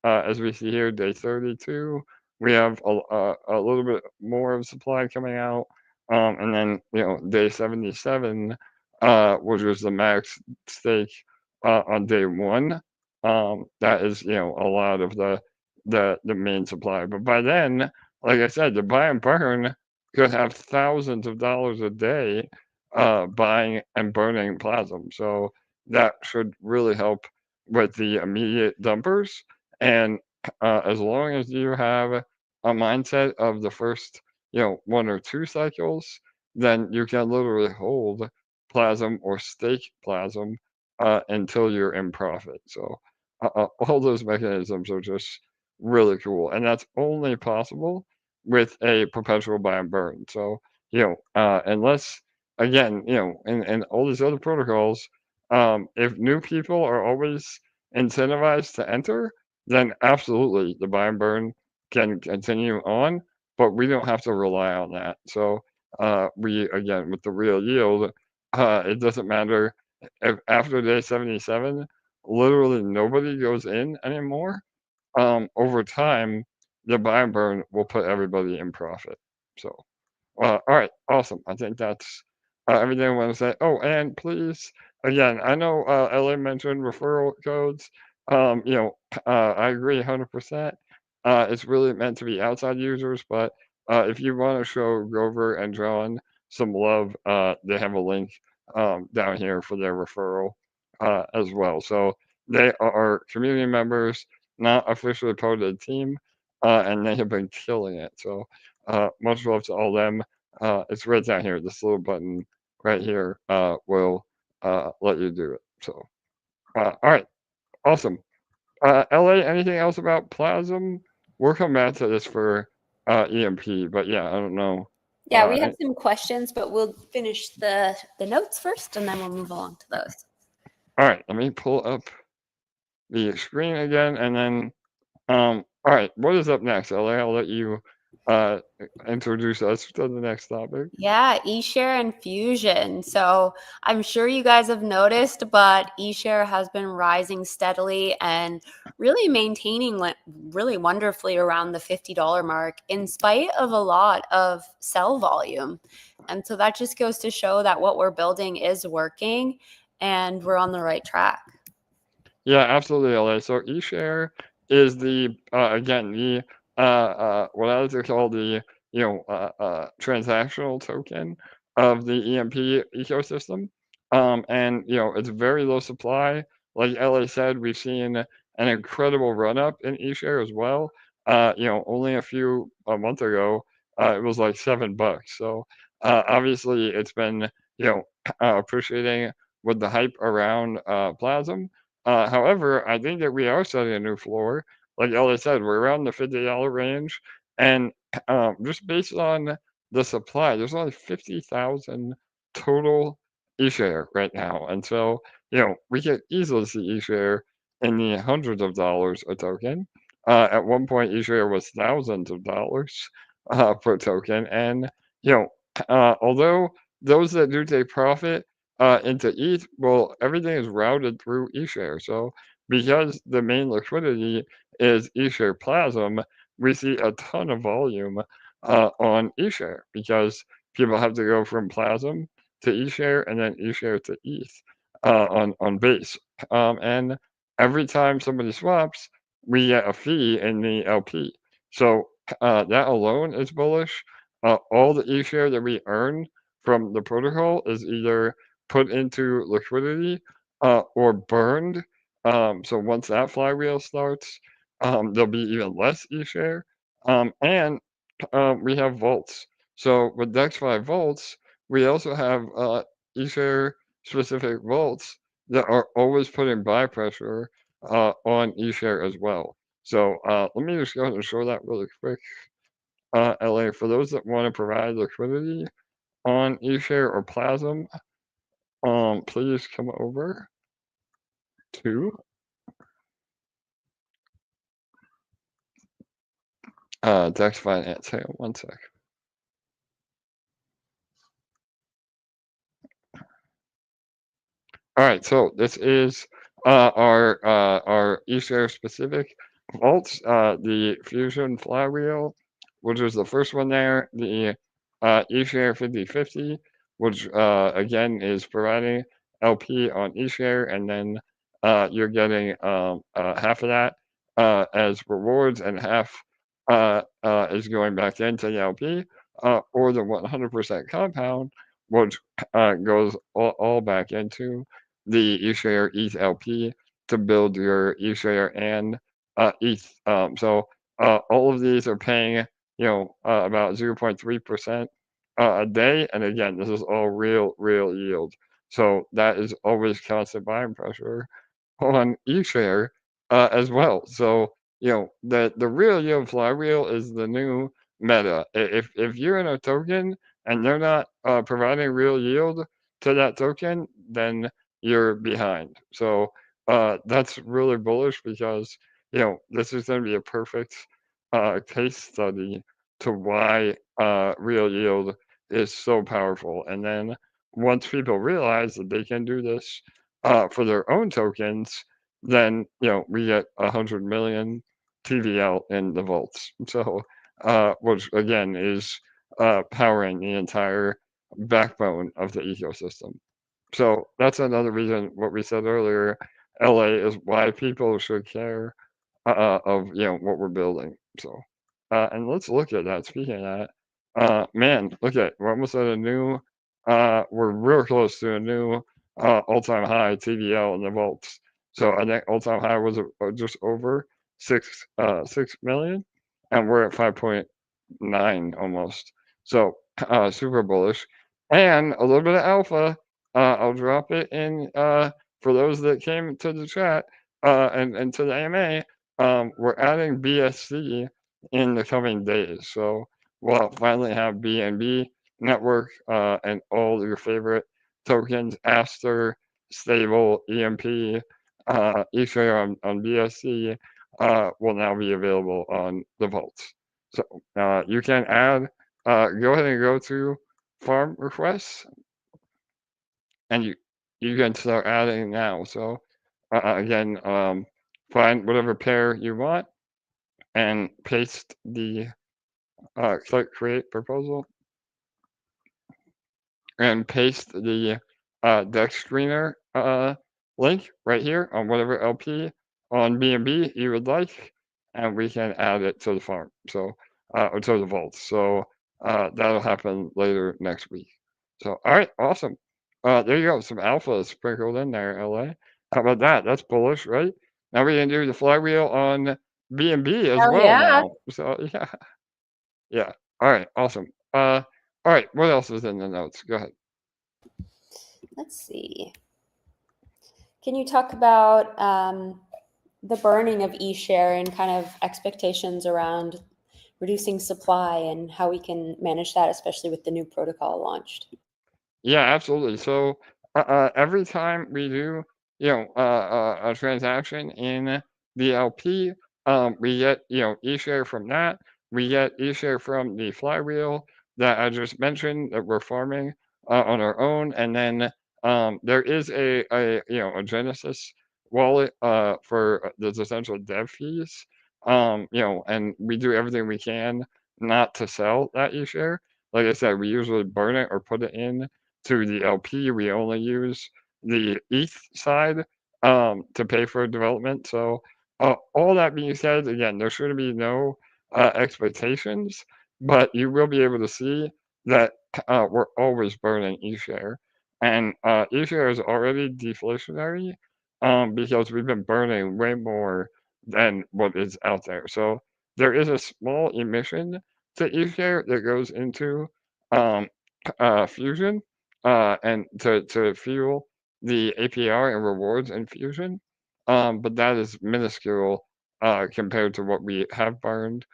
As we see here, day 32, we have a little bit more of supply coming out. And then day 77, which was the max stake on day one. That is a lot of the main supply. But by then, like I said, the buy and burn could have thousands of dollars a day buying and burning Plazm. So that should really help with the immediate dumpers. And as long as you have a mindset of the first one or two cycles, then you can literally hold Plazm or stake Plazm until you're in profit. So all those mechanisms are just really cool, and that's only possible with a perpetual buy and burn. So unless again in all these other protocols, if new people are always incentivized to enter, then absolutely the buy and burn can continue on, but we don't have to rely on that. So we again with the real yield, it doesn't matter if after day 77 literally nobody goes in anymore. Over time the buy and burn will put everybody in profit. So all right, awesome. I think that's everything I want to say. Oh, and please, again, I know LA mentioned referral codes. I agree 100%. It's really meant to be outside users, but if you want to show Grover and John some love, they have a link down here for their referral as well. So they are community members, not officially part of the team, and they have been killing it. So much love to all them. It's right down here. This little button right here will let you do it. So, all right, awesome. LA, anything else about Plazm? We'll come back to this for EMP, but yeah, I don't know. Yeah, we have some questions, but we'll finish the notes first, and then we'll move along to those. All right, let me pull up the screen again, and then, all right, what is up next, LA? I'll let you introduce us to the next topic. Yeah, eSHARE and Fusion. So I'm sure you guys have noticed, but eSHARE has been rising steadily and really maintaining really wonderfully around the $50 mark in spite of a lot of sell volume. And so that just goes to show that what we're building is working and we're on the right track. Yeah, absolutely, LA. So eSHARE is the again the what I like to call the transactional token of the EMP ecosystem. And it's very low supply. Like LA said, we've seen an incredible run up in eShare as well. Only a month ago, it was like $7. So obviously, it's been appreciating with the hype around Plazm. However, I think that we are setting a new floor. Like LA said, we're around the $50 range, and just based on the supply, there's only 50,000 total eShare right now, and so we could easily see eShare in the hundreds of dollars a token. At one point, eShare was thousands of dollars per token, and although those that do take profit into ETH, well, everything is routed through eShare. So because the main liquidity is eShare Plazm, we see a ton of volume on eShare because people have to go from Plazm to eShare and then eShare to ETH on base. And every time somebody swaps, we get a fee in the LP. So that alone is bullish. All the eShare that we earn from the protocol is either put into liquidity or burned. So once that flywheel starts, there'll be even less eShare. And we have vaults. So with DeXFi vaults, we also have eShare specific vaults that are always putting buy pressure on eShare as well. So let me just go ahead and show that really quick. LA, for those that want to provide liquidity on eShare or Plazm, please come over to Dex Finance. Hang on one sec. All right, so this is our eShare specific vaults, the Fusion flywheel, which is the first one there, the eShare 50/50, which again is providing LP on eShare, and then you're getting half of that as rewards, and half is going back into the LP, or the 100% compound, which goes all back into the eShare ETH LP to build your eShare and ETH. So all of these are paying, about 0.3% a day. And again, this is all real yield. So that is always constant buying pressure on eShare as well. So the real yield flywheel is the new meta. If you're in a token and they're not providing real yield to that token, then you're behind. So that's really bullish because this is going to be a perfect case study to why real yield is so powerful. And then once people realize that they can do this for their own tokens, then we get 100 million TVL in the vaults. So which again is powering the entire backbone of the ecosystem. So that's another reason what we said earlier. LA is why people should care of what we're building. So and let's look at that. Speaking of that, man, look at we're almost at a new. We're real close to a new all-time high TVL in the vaults. So I think all-time high was just over 6 million, and we're at 5.9 almost. So super bullish, and a little bit of alpha. I'll drop it in for those that came to the chat and to the AMA. We're adding BSC in the coming days, so we'll finally have BNB network and all your favorite tokens, Aster, Stable, EMP, eShare on BSC will now be available on the vaults. So you can add, go ahead and go to farm requests, and you can start adding now. So again, find whatever pair you want and paste the click create proposal and paste the Dex screener link right here on whatever LP on BNB you would like, and we can add it to the farm. So to the vault. So that'll happen later next week. So, all right, awesome. There you go, some alpha sprinkled in there, LA. How about that? That's bullish, right? Now we're gonna do the flywheel on BNB as Hell well yeah. now. So yeah, yeah. All right, awesome. All right, what else is in the notes? Go ahead. Let's see. Can you talk about the burning of eShare and kind of expectations around reducing supply and how we can manage that, especially with the new protocol launched? Yeah, absolutely. So every time we do, a transaction in the LP, we get, eShare from that. We get eShare from the flywheel that I just mentioned that we're farming on our own, and then there is a Genesis wallet for the essential dev fees. And we do everything we can not to sell that eShare. Like I said, we usually burn it or put it in to the LP. We only use the ETH side to pay for development. So all that being said, again, there should be no expectations, but you will be able to see that we're always burning eShare. And eShare is already deflationary because we've been burning way more than what is out there. So there is a small emission to eShare that goes into um, Fusion and to fuel the APR and rewards in Fusion. But that is minuscule compared to what we have burned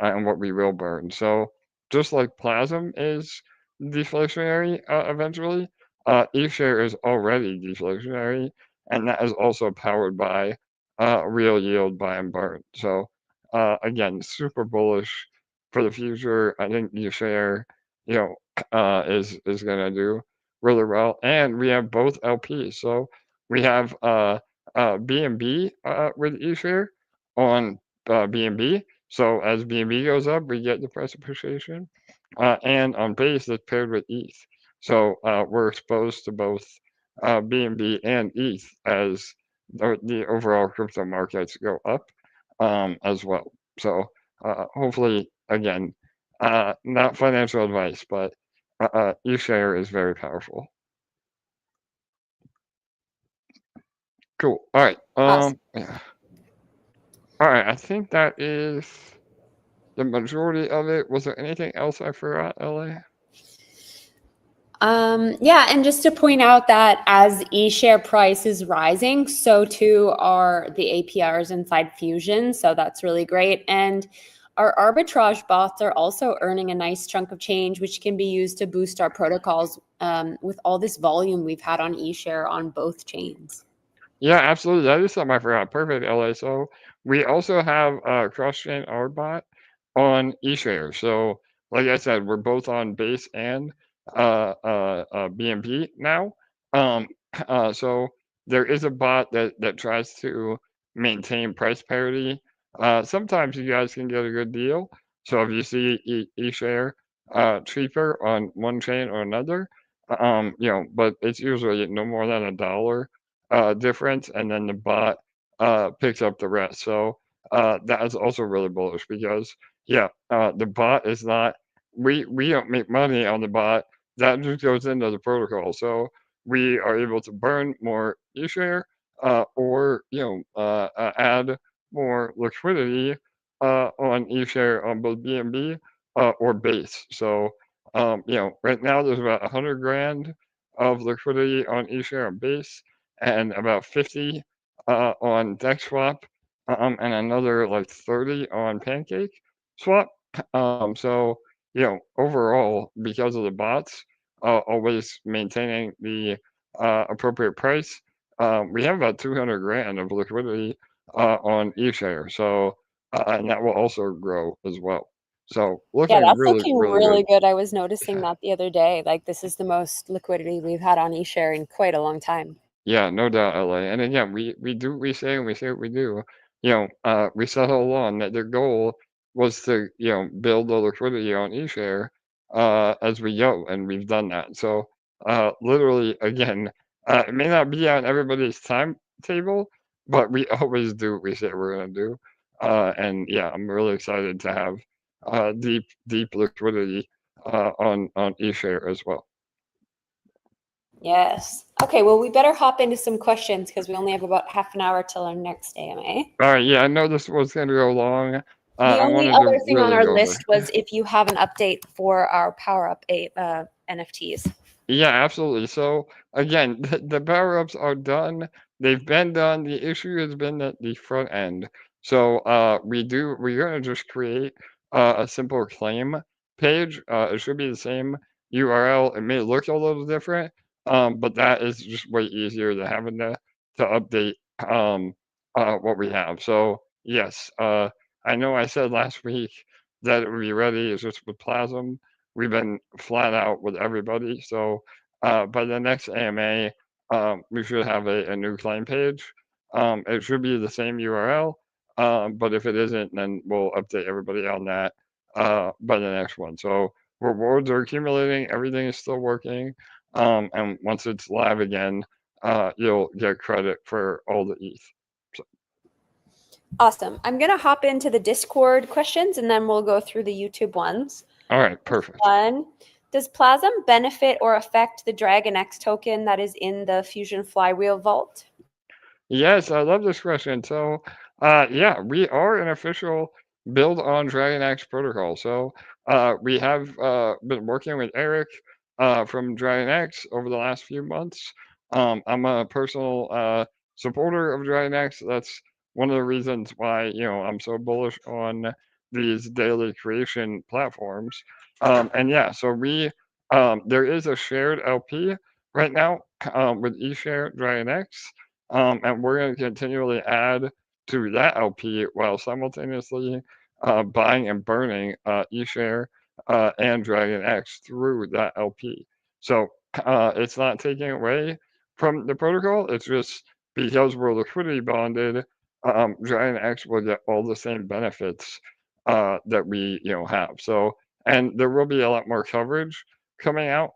and what we will burn. So just like Plazm is deflationary eventually, eShare is already deflationary, and that is also powered by real yield buy and burn. So again, super bullish for the future. I think eShare, is gonna do really well, and we have both LPs. So we have BNB with eShare on BNB. So as BNB goes up, we get the price appreciation, and on base it's paired with ETH. So we're exposed to both BNB and ETH as the overall crypto markets go up as well. So hopefully, again, not financial advice, but eShare is very powerful. Cool. All right. Awesome. Yeah. All right. I think that is the majority of it. Was there anything else I forgot, LA? Yeah, and just to point out that as eShare price is rising, so too are the APRs inside Fusion. So that's really great. And our arbitrage bots are also earning a nice chunk of change, which can be used to boost our protocols with all this volume we've had on eShare on both chains. Yeah, absolutely. That is something I forgot. Perfect, LA. So we also have cross-chain RBot on eShare. So like I said, we're both on base and BNB now. Um, so there is a bot that tries to maintain price parity. Sometimes you guys can get a good deal. So if you see eShare cheaper on one chain or another, but it's usually no more than $1 difference, and then the bot picks up the rest. So that is also really bullish because the bot is not we don't make money on the bot. That just goes into the protocol. So we are able to burn more eShare or add more liquidity on eShare on both BNB or base. So right now there's about 100 grand of liquidity on eShare on base and about 50 on dexSwap, and another like 30 on Pancake Swap. So overall, because of the bots always maintaining the appropriate price, we have about 200 grand of liquidity on eShare. So and that will also grow as well. So Yeah, looking that's really, looking really really good. good. I was noticing that the other day. Like, this is the most liquidity we've had on eShare in quite a long time. Yeah, no doubt, LA. And again, we do what we say and we say what we do. We said all along that the goal was to, build the liquidity on eShare as we go, and we've done that. So literally, again, it may not be on everybody's timetable, but we always do what we say we're gonna do. And yeah, I'm really excited to have deep liquidity on eShare as well. Yes. Okay, well, we better hop into some questions because we only have about half an hour till our next AMA. All right, yeah, I know this was going to go long. The I only wanted to other thing on really our go over. list was if you have an update for our POW'rUP NFTs. Yeah, absolutely. So again, the power-ups are done. They've been done. The issue has been at the front end. So we're gonna just create a simple claim page. It should be the same URL. It may look a little different, but that is just way easier than having to update what we have. So yes, I know I said last week that it would be ready. It's just with Plazm. We've been flat out with everybody. So by the next AMA, we should have a new claim page. It should be the same URL, but if it isn't, then we'll update everybody on that by the next one. So rewards are accumulating, everything is still working, and once it's live again, you'll get credit for all the ETH. So, Awesome. I'm going to hop into the Discord questions and then we'll go through the YouTube ones. all right, perfect. One, does Plazm benefit or affect the DragonX token that is in the Fusion Flywheel vault? Yes, I love this question. So, yeah, we are an official build on DragonX protocol. So, we have been working with Eric from DragonX over the last few months. I'm a personal supporter of DragonX. That's one of the reasons why, I'm so bullish on these daily creation platforms. And yeah, so there is a shared LP right now with eShare DragonX. And we're going to continually add to that LP while simultaneously buying and burning eShare and DragonX through that LP. So it's not taking away from the protocol. It's just because we're liquidity bonded, DragonX will get all the same benefits that we have. So, and there will be a lot more coverage coming out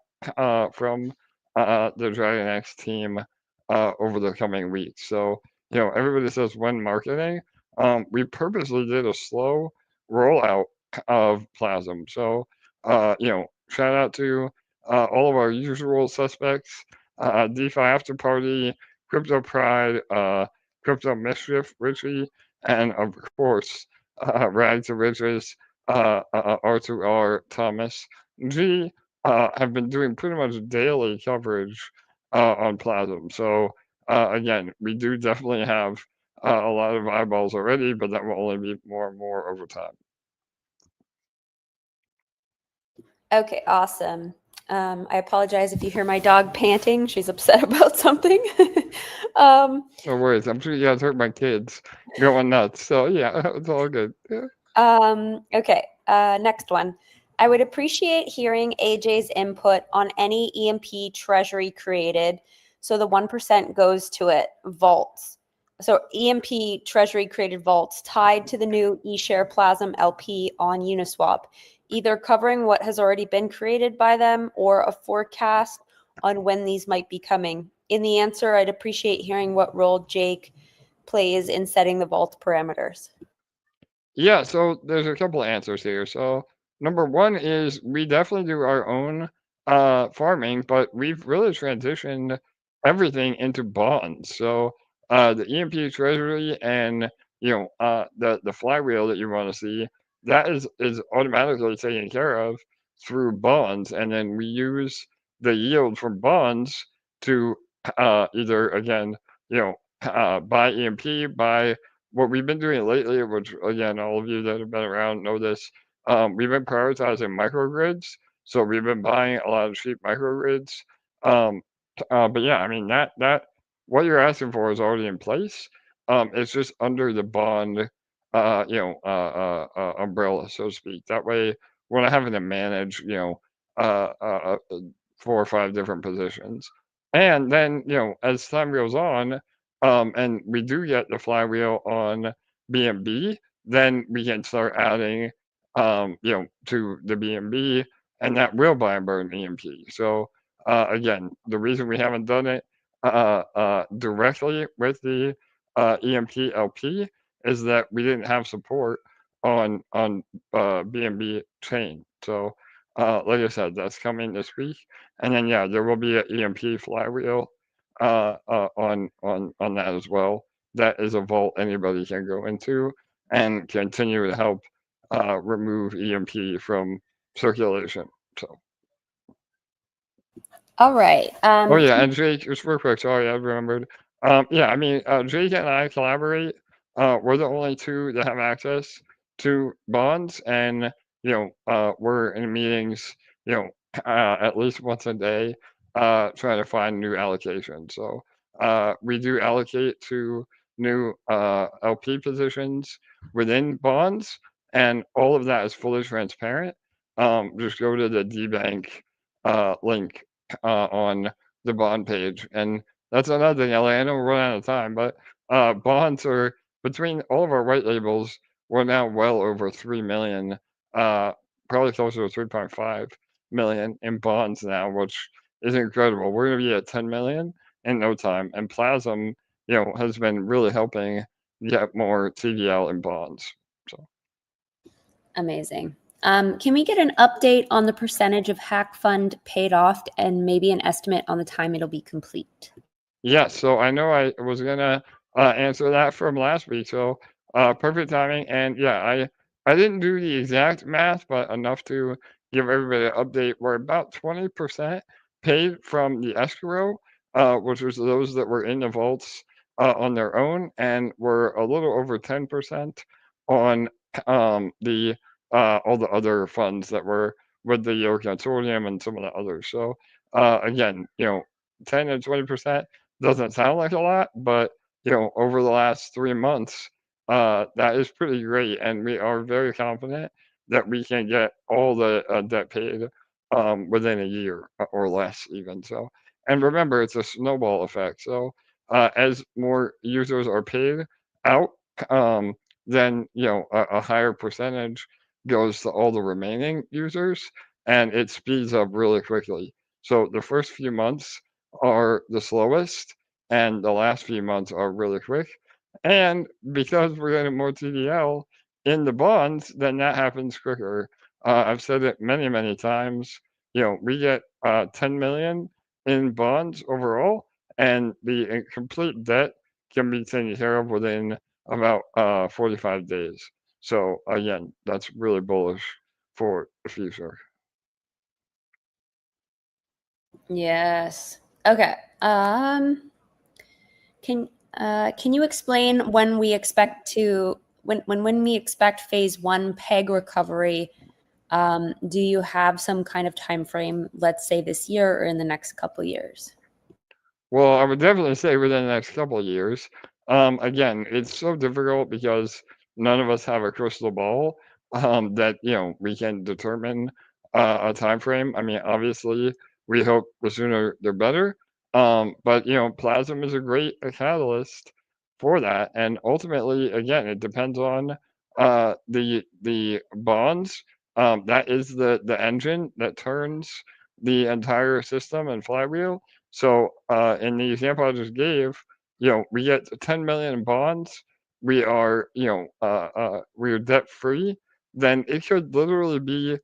from the DragonX team over the coming weeks. So, everybody says when marketing, we purposely did a slow rollout of Plazm. So, shout out to all of our usual suspects, DeFi After Party, Crypto Pride, Crypto Mischief, Richie, and of course, Rags to Riches, R2R, Thomas G, have been doing pretty much daily coverage on Plazm. So again, we do definitely have a lot of eyeballs already, but that will only be more and more over time. Okay, awesome. I apologize if you hear my dog panting. She's upset about something. No worries. I'm sure you guys heard my kids going nuts. So yeah, it's all good. Okay, next one. I would appreciate hearing AJ's input on any EMP Treasury created so the 1% goes to it, vaults. So EMP Treasury created vaults tied to the new eShare Plazm LP on Uniswap, either covering what has already been created by them or a forecast on when these might be coming. In the answer, I'd appreciate hearing what role Jake plays in setting the vault parameters. Yeah, so there's a couple of answers here. So number one is we definitely do our own farming, but we've really transitioned everything into bonds. So the EMP Treasury and the flywheel that you want to see, that is automatically taken care of through bonds, and then we use the yield from bonds to either again buy EMP, buy what we've been doing lately, which again, all of you that have been around know this, we've been prioritizing microgrids. So we've been buying a lot of cheap microgrids. But yeah, I mean that what you're asking for is already in place. It's just under the bond, umbrella, so to speak. That way, we're not having to manage, uh, uh, uh, 4 or 5 different positions. And then, as time goes on, and we do get the flywheel on BNB, then we can start adding, to the BNB, and that will buy and burn EMP. So again, the reason we haven't done it directly with the EMP LP is that we didn't have support on BNB Chain. So like I said, that's coming this week. And then yeah, there will be an EMP flywheel on that as well. That is a vault anybody can go into and continue to help remove EMP from circulation. So. All right. Oh yeah, and Jake, just real quick, sorry, I remembered. Yeah, I mean, Jake and I collaborate. We're the only two that have access to bonds, and we're in meetings, at least once a day, trying to find new allocations. So we do allocate to new LP positions within bonds, and all of that is fully transparent. Just go to the DBank link on the bond page. And that's another thing, Ellie. I know we're running out of time, but bonds are between all of our white labels, we're now well over 3 million, probably closer to 3.5 million in bonds now, which is incredible. We're going to be at 10 million in no time. And Plazm, has been really helping get more TVL in bonds. So amazing. Can we get an update on the percentage of Hack Fund paid off and maybe an estimate on the time it'll be complete? Yes, so I know I was gonna answer that from last week, so perfect timing. And yeah, I didn't do the exact math, but enough to give everybody an update. We're about 20% paid from the escrow, which was those that were in the vaults on their own, and we're a little over 10% on the all the other funds that were with the Yoke Consortium and some of the others. So again, 10 and 20% doesn't sound like a lot, but over the last 3 months, that is pretty great, and we are very confident that we can get all the debt paid within a year or less, even. So, and remember, it's a snowball effect. So, as more users are paid out, then a higher percentage goes to all the remaining users, and it speeds up really quickly. So the first few months are the slowest, and the last few months are really quick. And because we're getting more TDL in the bonds, then that happens quicker. I've said it many, many times. We get 10 million in bonds overall, and the complete debt can be taken care of within about 45 days. So again, that's really bullish for the future. Yes. Okay. Can you explain when we expect when we expect phase 1 peg recovery? Do you have some kind of time frame, let's say this year or in the next couple years? Well, I would definitely say within the next couple of years. Again, it's so difficult because none of us have a crystal ball that we can determine a time frame. I mean, obviously, we hope the sooner the better. But Plazm is a great catalyst for that, and ultimately, again, it depends on the bonds. That is the engine that turns the entire system and flywheel. So in the example I just gave, we get 10 million in bonds. We are, we are debt free. Then it could literally be,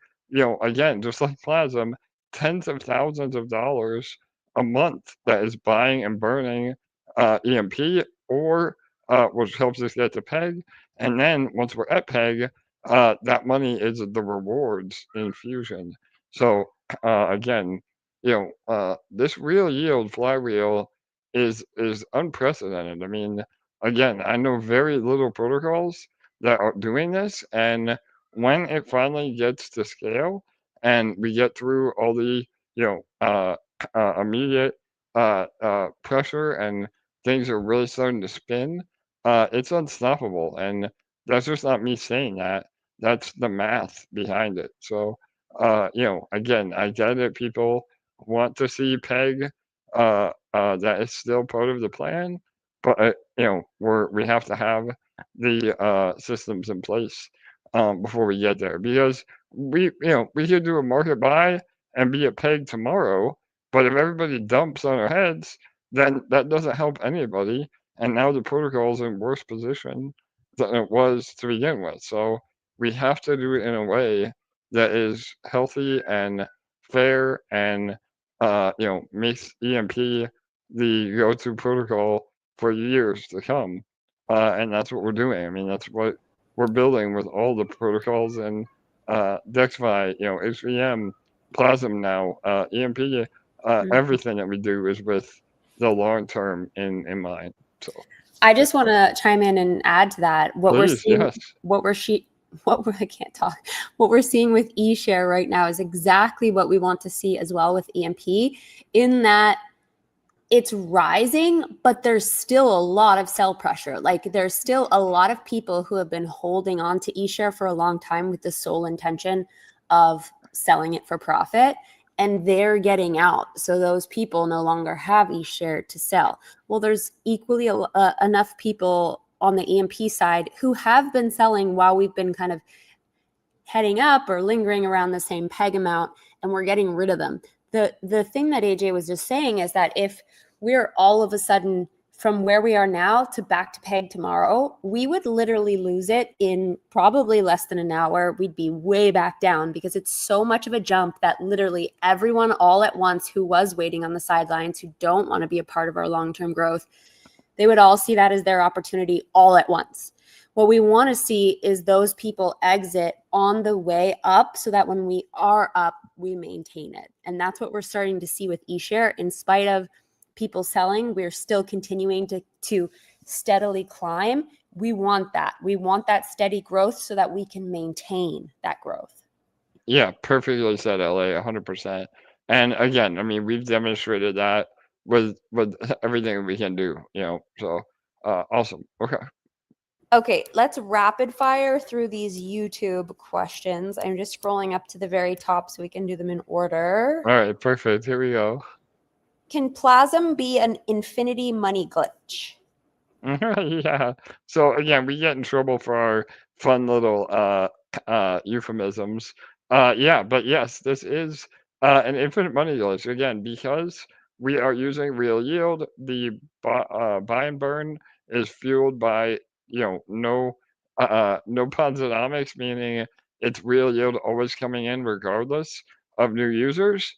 again, just like Plazm, tens of thousands of dollars a month that is buying and burning EMP, or which helps us get to peg. And then once we're at peg, that money is the rewards in Fusion. So again, this real yield flywheel is unprecedented. I mean, again, I know very little protocols that are doing this, and when it finally gets to scale and we get through all the immediate pressure and things are really starting to spin, it's unstoppable. And that's just not me saying that. That's the math behind it. So, again, I get it. People want to see peg. That is still part of the plan, but we have to have the systems in place before we get there, because we could do a market buy and be at peg tomorrow, but if everybody dumps on our heads, then that doesn't help anybody, and now the protocol is in worse position than it was to begin with. So we have to do it in a way that is healthy and fair and makes EMP the go-to protocol for years to come. And that's what we're doing. I mean, that's what we're building with all the protocols and DexFi, HVM, Plazm now, EMP, everything that we do is with the long term in mind. So I just want to chime in and add to that. What we're please, seeing, yes. I can't talk. What we're seeing with eSHARE right now is exactly what we want to see as well with EMP, in that it's rising, but there's still a lot of sell pressure. Like, there's still a lot of people who have been holding on to eSHARE for a long time with the sole intention of selling it for profit, and they're getting out. So those people no longer have eSHARE to sell. Well, there's equally enough people on the EMP side who have been selling while we've been kind of heading up or lingering around the same peg amount, and we're getting rid of them. The thing that AJ was just saying is that if we're all of a sudden from where we are now to back to peg tomorrow, we would literally lose it in probably less than an hour. We'd be way back down because it's so much of a jump that literally everyone all at once who was waiting on the sidelines, who don't want to be a part of our long-term growth, they would all see that as their opportunity all at once. What we want to see is those people exit on the way up so that when we are up, we maintain it. And that's what we're starting to see with eShare. In spite of people selling, we're still continuing to steadily climb. We want that. We want that steady growth so that we can maintain that growth. Yeah, perfectly said, LA, 100%. And again, I mean, we've demonstrated that with everything we can do, so awesome. Okay. Okay, let's rapid fire through these YouTube questions. I'm just scrolling up to the very top so we can do them in order. All right, perfect. Here we go. Can Plazm be an infinity money glitch? Yeah. So again, we get in trouble for our fun little euphemisms. Yeah, but yes, this is an infinite money glitch again because we are using real yield. The buy and burn is fueled by no Ponzonomics, meaning it's real yield always coming in regardless of new users.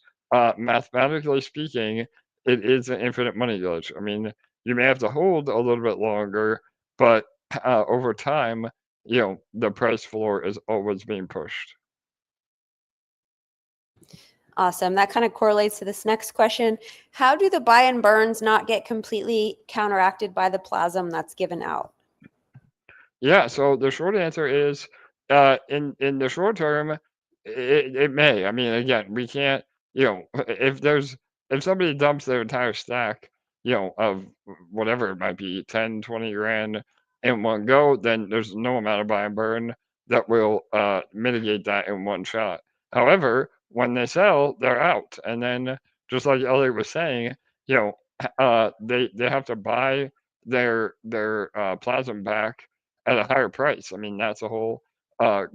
Mathematically speaking, it is an infinite money glitch. I mean, you may have to hold a little bit longer, but over time, the price floor is always being pushed. Awesome. That kind of correlates to this next question. How do the buy and burns not get completely counteracted by the Plazm that's given out? Yeah, so the short answer is in the short term, it may. I mean, again, we can't, if somebody dumps their entire stack, of whatever it might be, 10, 20 grand in one go, then there's no amount of buy and burn that will mitigate that in one shot. However, when they sell, they're out. And then just like Elliot was saying, they have to buy their Plasm back at a higher price. I mean, that's the whole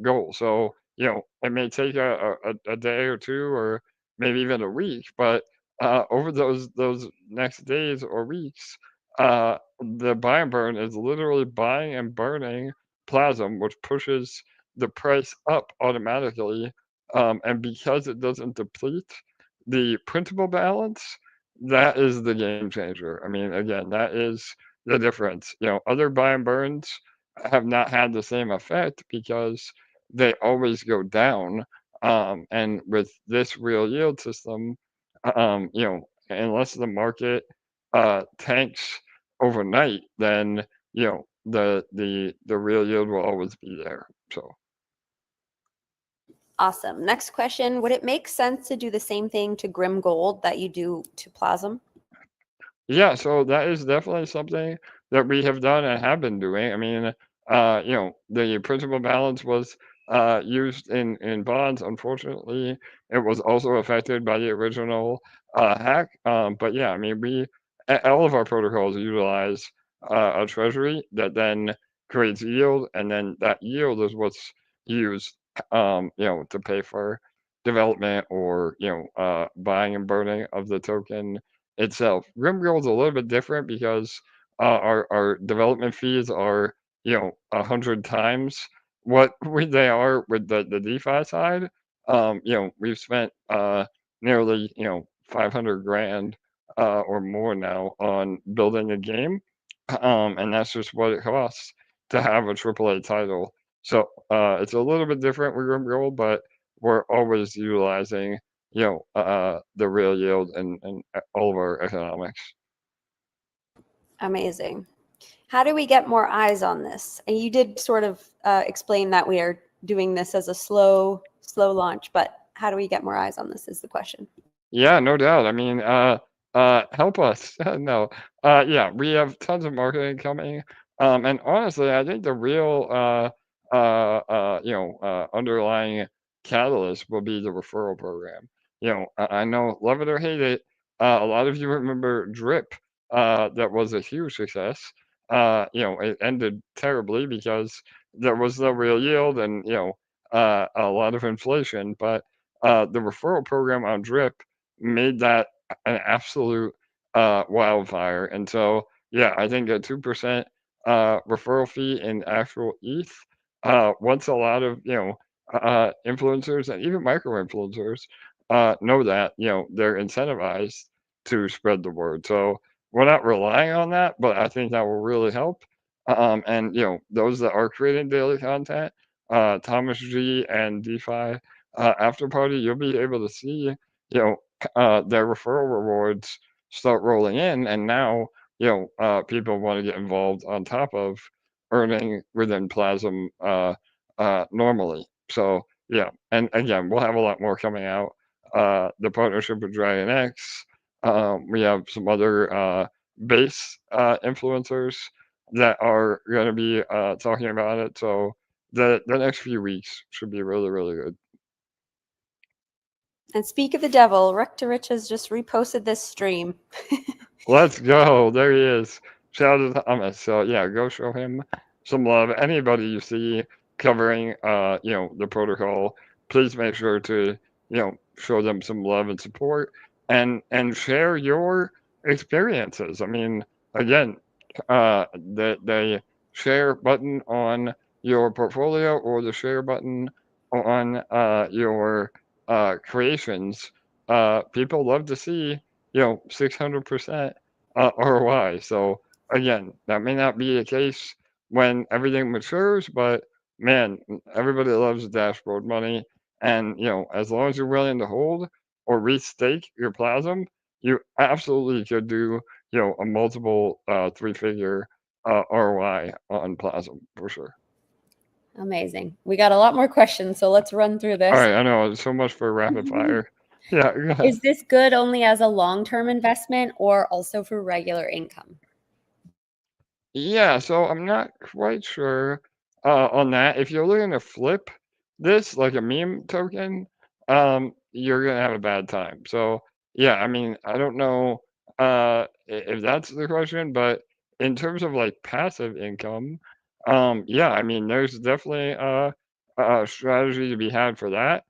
goal. So, it may take a day or two or maybe even a week, but over those next days or weeks, the buy and burn is literally buying and burning Plasm, which pushes the price up automatically. And because it doesn't deplete the printable balance, that is the game changer. I mean, again, that is the difference. Other buy and burns have not had the same effect because they always go down. And with this real yield system, unless the market tanks overnight, then the real yield will always be there. So awesome. Next question. Would it make sense to do the same thing to Grim Gold that you do to Plazm? yeah, so that is definitely something that we have done and have been doing. I mean, the principal balance was used in bonds. Unfortunately, it was also affected by the original hack. But yeah, I mean, all of our protocols utilize a treasury that then creates yield, and then that yield is what's used, to pay for development or buying and burning of the token itself. Grimgold's a little bit different because our development fees are 100 times what they are with the DeFi side. we've spent nearly 500 grand or more now on building a game, and that's just what it costs to have a AAA title. So it's a little bit different with Rimroll, but we're always utilizing the real yield and all of our economics. Amazing. How do we get more eyes on this? And you did sort of explain that we are doing this as a slow launch, but how do we get more eyes on this is the question. Yeah, no doubt. I mean, help us. No, yeah, we have tons of marketing coming. And honestly, I think the real, underlying catalyst will be the referral program. I know, love it or hate it, a lot of you remember Drip, that was a huge success. It ended terribly because there was no real yield and, a lot of inflation. But the referral program on Drip made that an absolute wildfire. And so, yeah, I think a 2% referral fee in actual ETH, once a lot of, influencers and even micro influencers know that, they're incentivized to spread the word. So we're not relying on that, but I think that will really help. And, those that are creating daily content, Thomas G and DeFi After Party, you'll be able to see, their referral rewards start rolling in, and now people want to get involved on top of earning within Plazm normally. So yeah, and again, we'll have a lot more coming out. The partnership with DragonX. We have some other base influencers that are going to be talking about it. So the next few weeks should be really, really good. And speak of the devil, Rector Rich has just reposted this stream. Let's go. There he is. Shout out to Thomas. So yeah, go show him some love. Anybody you see covering the protocol, please make sure to, show them some love and support and share your experiences. I mean, again, the share button on your portfolio or the share button on your creations, people love to see 600% ROI. So again, that may not be the case when everything matures, but man, everybody loves dashboard money. And as long as you're willing to hold or restake your Plazm, you absolutely could do a multiple 3-figure ROI on Plazm for sure. Amazing. We got a lot more questions, so let's run through this. All right, I know, so much for rapid fire. Yeah, go ahead. Is this good only as a long-term investment or also for regular income? Yeah, so I'm not quite sure on that. If you're looking to flip this like a meme token, you're gonna have a bad time. So yeah, I mean, I don't know if that's the question, but in terms of like passive income, yeah, I mean, there's definitely a strategy to be had for that.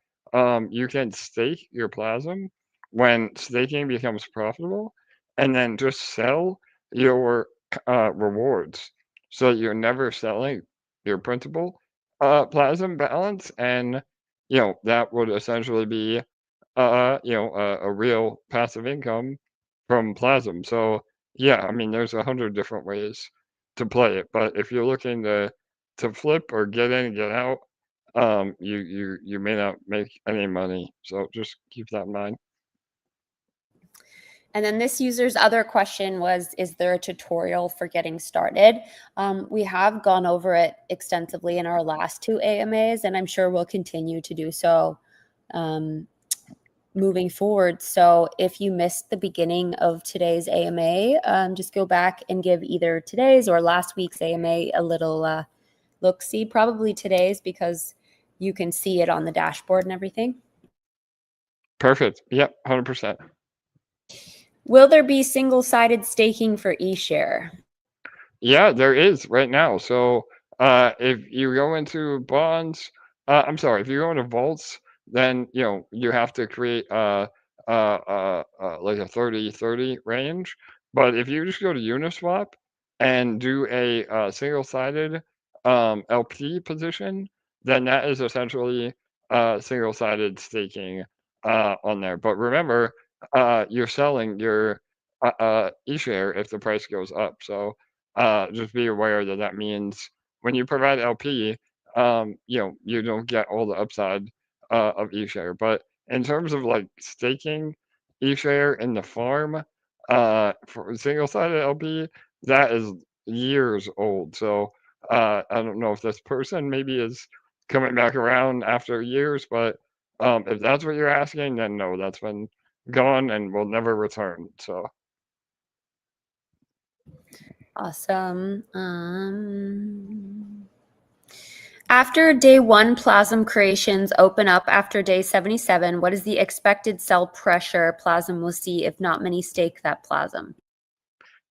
You can stake your Plazm when staking becomes profitable, and then just sell your rewards, so you're never selling your principal Plazm balance, and that would essentially be a real passive income from Plazm. So yeah, I mean, there's 100 different ways to play it, but if you're looking to flip or get in and get out, you may not make any money. So just keep that in mind. And then this user's other question was, is there a tutorial for getting started? We have gone over it extensively in our last 2 AMAs, and I'm sure we'll continue to do so moving forward. So if you missed the beginning of today's AMA, just go back and give either today's or last week's AMA a little look-see, probably today's, because you can see it on the dashboard and everything. Perfect. Yep, 100%. Will there be single-sided staking for eSHARE? Yeah, there is right now. So if you go into bonds, if you go into vaults, then you have to create like a 30-30 range. But if you just go to Uniswap and do a single-sided LP position, then that is essentially single-sided staking on there. But remember, you're selling your eShare if the price goes up. So just be aware that that means when you provide LP, you don't get all the upside of eShare. But in terms of like staking eShare in the farm for single-sided LP, that is years old. So I don't know if this person maybe is coming back around after years, but if that's what you're asking, then no, that's been gone and will never return. So Awesome. After day 1 Plazm creations open up after day 77, what is the expected sell pressure Plazm will see if not many stake that Plazm?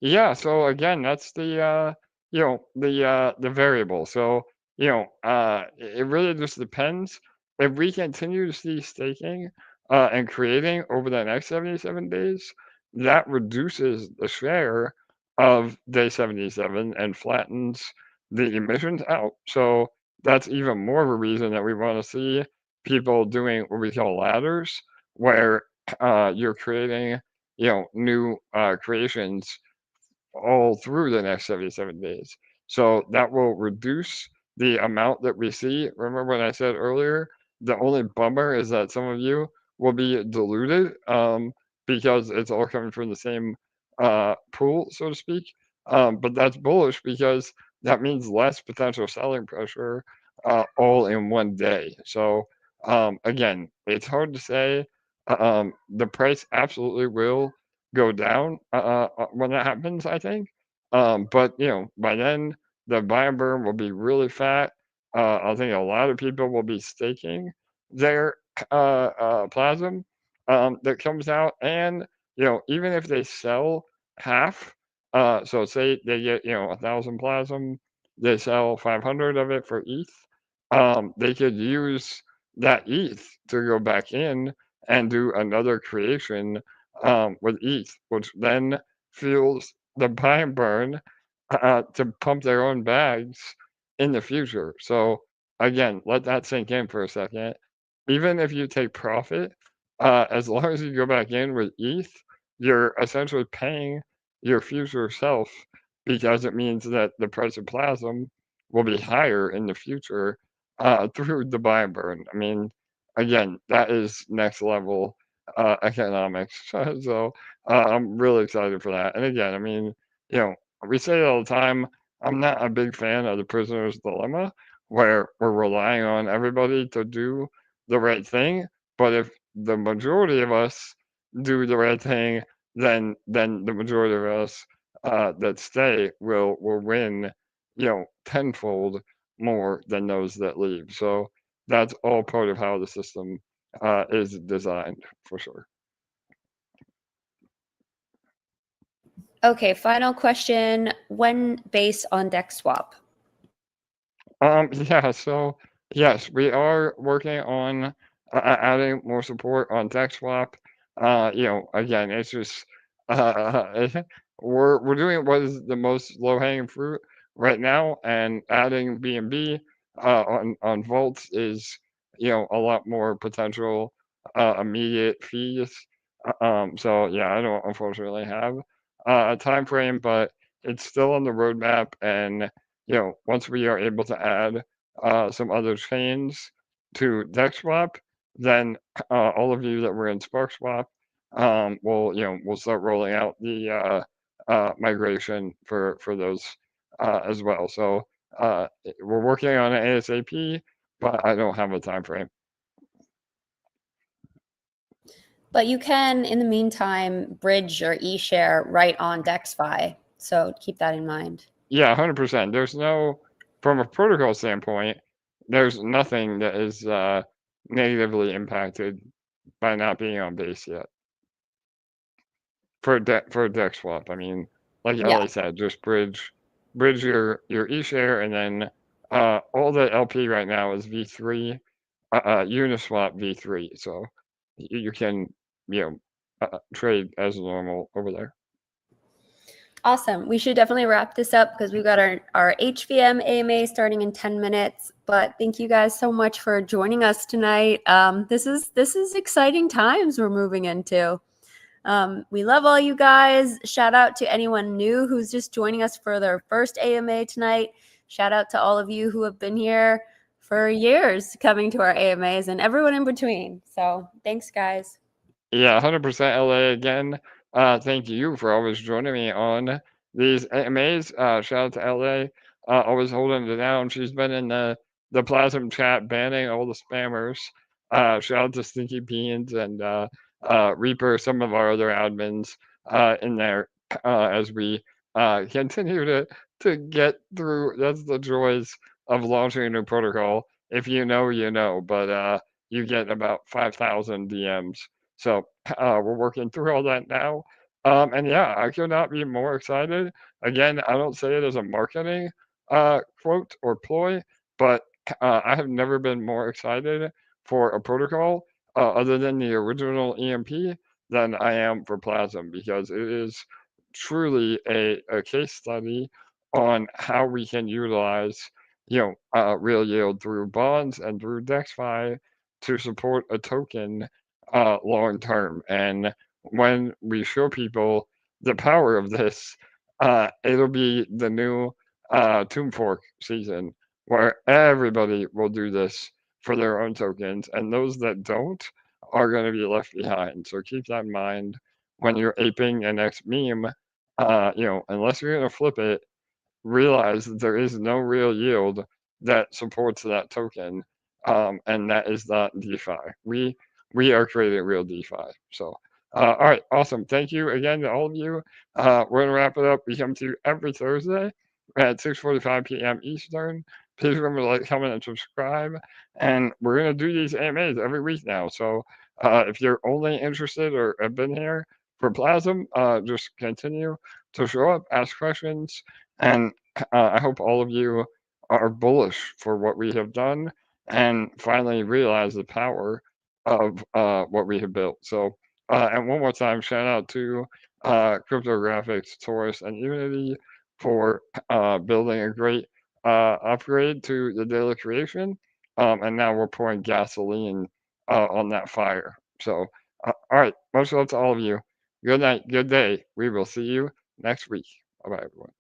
yeah, so again, that's the the variable. So it really just depends. If we continue to see staking and creating over the next 77 days, that reduces the share of day 77 and flattens the emissions out. So that's even more of a reason that we want to see people doing what we call ladders, where you're creating new creations all through the next 77 days. So that will reduce the amount that we see. Remember when I said earlier, the only bummer is that some of you will be diluted because it's all coming from the same pool, so to speak. But that's bullish because that means less potential selling pressure all in one day. So again, it's hard to say. The price absolutely will go down when that happens, I think. But by then the buy and burn will be really fat. I think a lot of people will be staking their Plazm that comes out, and even if they sell half, so say they get 1,000 Plazm, they sell 500 of it for ETH. They could use that ETH to go back in and do another creation with ETH, which then fuels the buy and burn to pump their own bags in the future. So again, let that sink in for a second. Even if you take profit, as long as you go back in with ETH, you're essentially paying your future self because it means that the price of Plazm will be higher in the future through the buy and burn. I mean, again, that is next level economics. So I'm really excited for that. And again, I mean, we say it all the time. I'm not a big fan of the prisoner's dilemma, where we're relying on everybody to do the right thing. But if the majority of us do the right thing, then the majority of us that stay will win, tenfold more than those that leave. So that's all part of how the system is designed for sure. Okay, final question. When based on dexSwap? Yeah, so yes, we are working on adding more support on dexSwap. Again, it's just we're doing what is the most low-hanging fruit right now, and adding BNB on vaults is a lot more potential immediate fees. So yeah, I don't unfortunately have a time frame, but it's still on the roadmap, and once we are able to add some other chains to dexSwap, then all of you that were in SparkSwap we'll start rolling out the migration for those as well. So we're working on it ASAP, but I don't have a time frame. But you can, in the meantime, bridge your eShare right on DexFi. So keep that in mind. Yeah, 100%. There's no, from a protocol standpoint, there's nothing that is negatively impacted by not being on base yet. For dexSwap, I mean, like Yeah. Ellie said, just bridge your eShare, and then all the LP right now is V3, Uniswap V3, so you can trade as normal over there. Awesome. We should definitely wrap this up because we've got our HVM AMA starting in 10 minutes. But thank you guys so much for joining us tonight. This is exciting times we're moving into. We love all you guys. Shout out to anyone new who's just joining us for their first AMA tonight. Shout out to all of you who have been here for years coming to our AMAs and everyone in between. So thanks, guys. Yeah, 100% LA again. Thank you for always joining me on these AMAs. Shout out to LA, always holding it down. She's been in the Plazm chat banning all the spammers. Shout out to Stinky Beans and Reaper, some of our other admins in there as we continue to get through. That's the joys of launching a new protocol. If you know, you know, but you get about 5,000 DMs. So we're working through all that now. And yeah, I could not be more excited. Again, I don't say it as a marketing quote or ploy, but I have never been more excited for a protocol other than the original EMP than I am for Plazm, because it is truly a case study on how we can utilize real yield through bonds and through DexFi to support a token long term. And when we show people the power of this, it'll be the new Tomb Fork season where everybody will do this for their own tokens, and those that don't are going to be left behind. So keep that in mind when you're aping the next meme. Unless you're going to flip it, realize that there is no real yield that supports that token, and that is not DeFi. We are creating real DeFi. So, all right, awesome. Thank you again to all of you. We're gonna wrap it up. We come to you every Thursday at 6:45 p.m. Eastern. Please remember to like, comment, and subscribe. And we're gonna do these AMAs every week now. So, if you're only interested or have been here for Plazm, just continue to show up, ask questions, and I hope all of you are bullish for what we have done and finally realize the power of what we have built. So, and one more time, shout out to Cryptographics, Taurus, and Unity for building a great upgrade to the daily creation. And now we're pouring gasoline on that fire. So, all right, much love to all of you. Good night, good day. We will see you next week. Bye bye, everyone.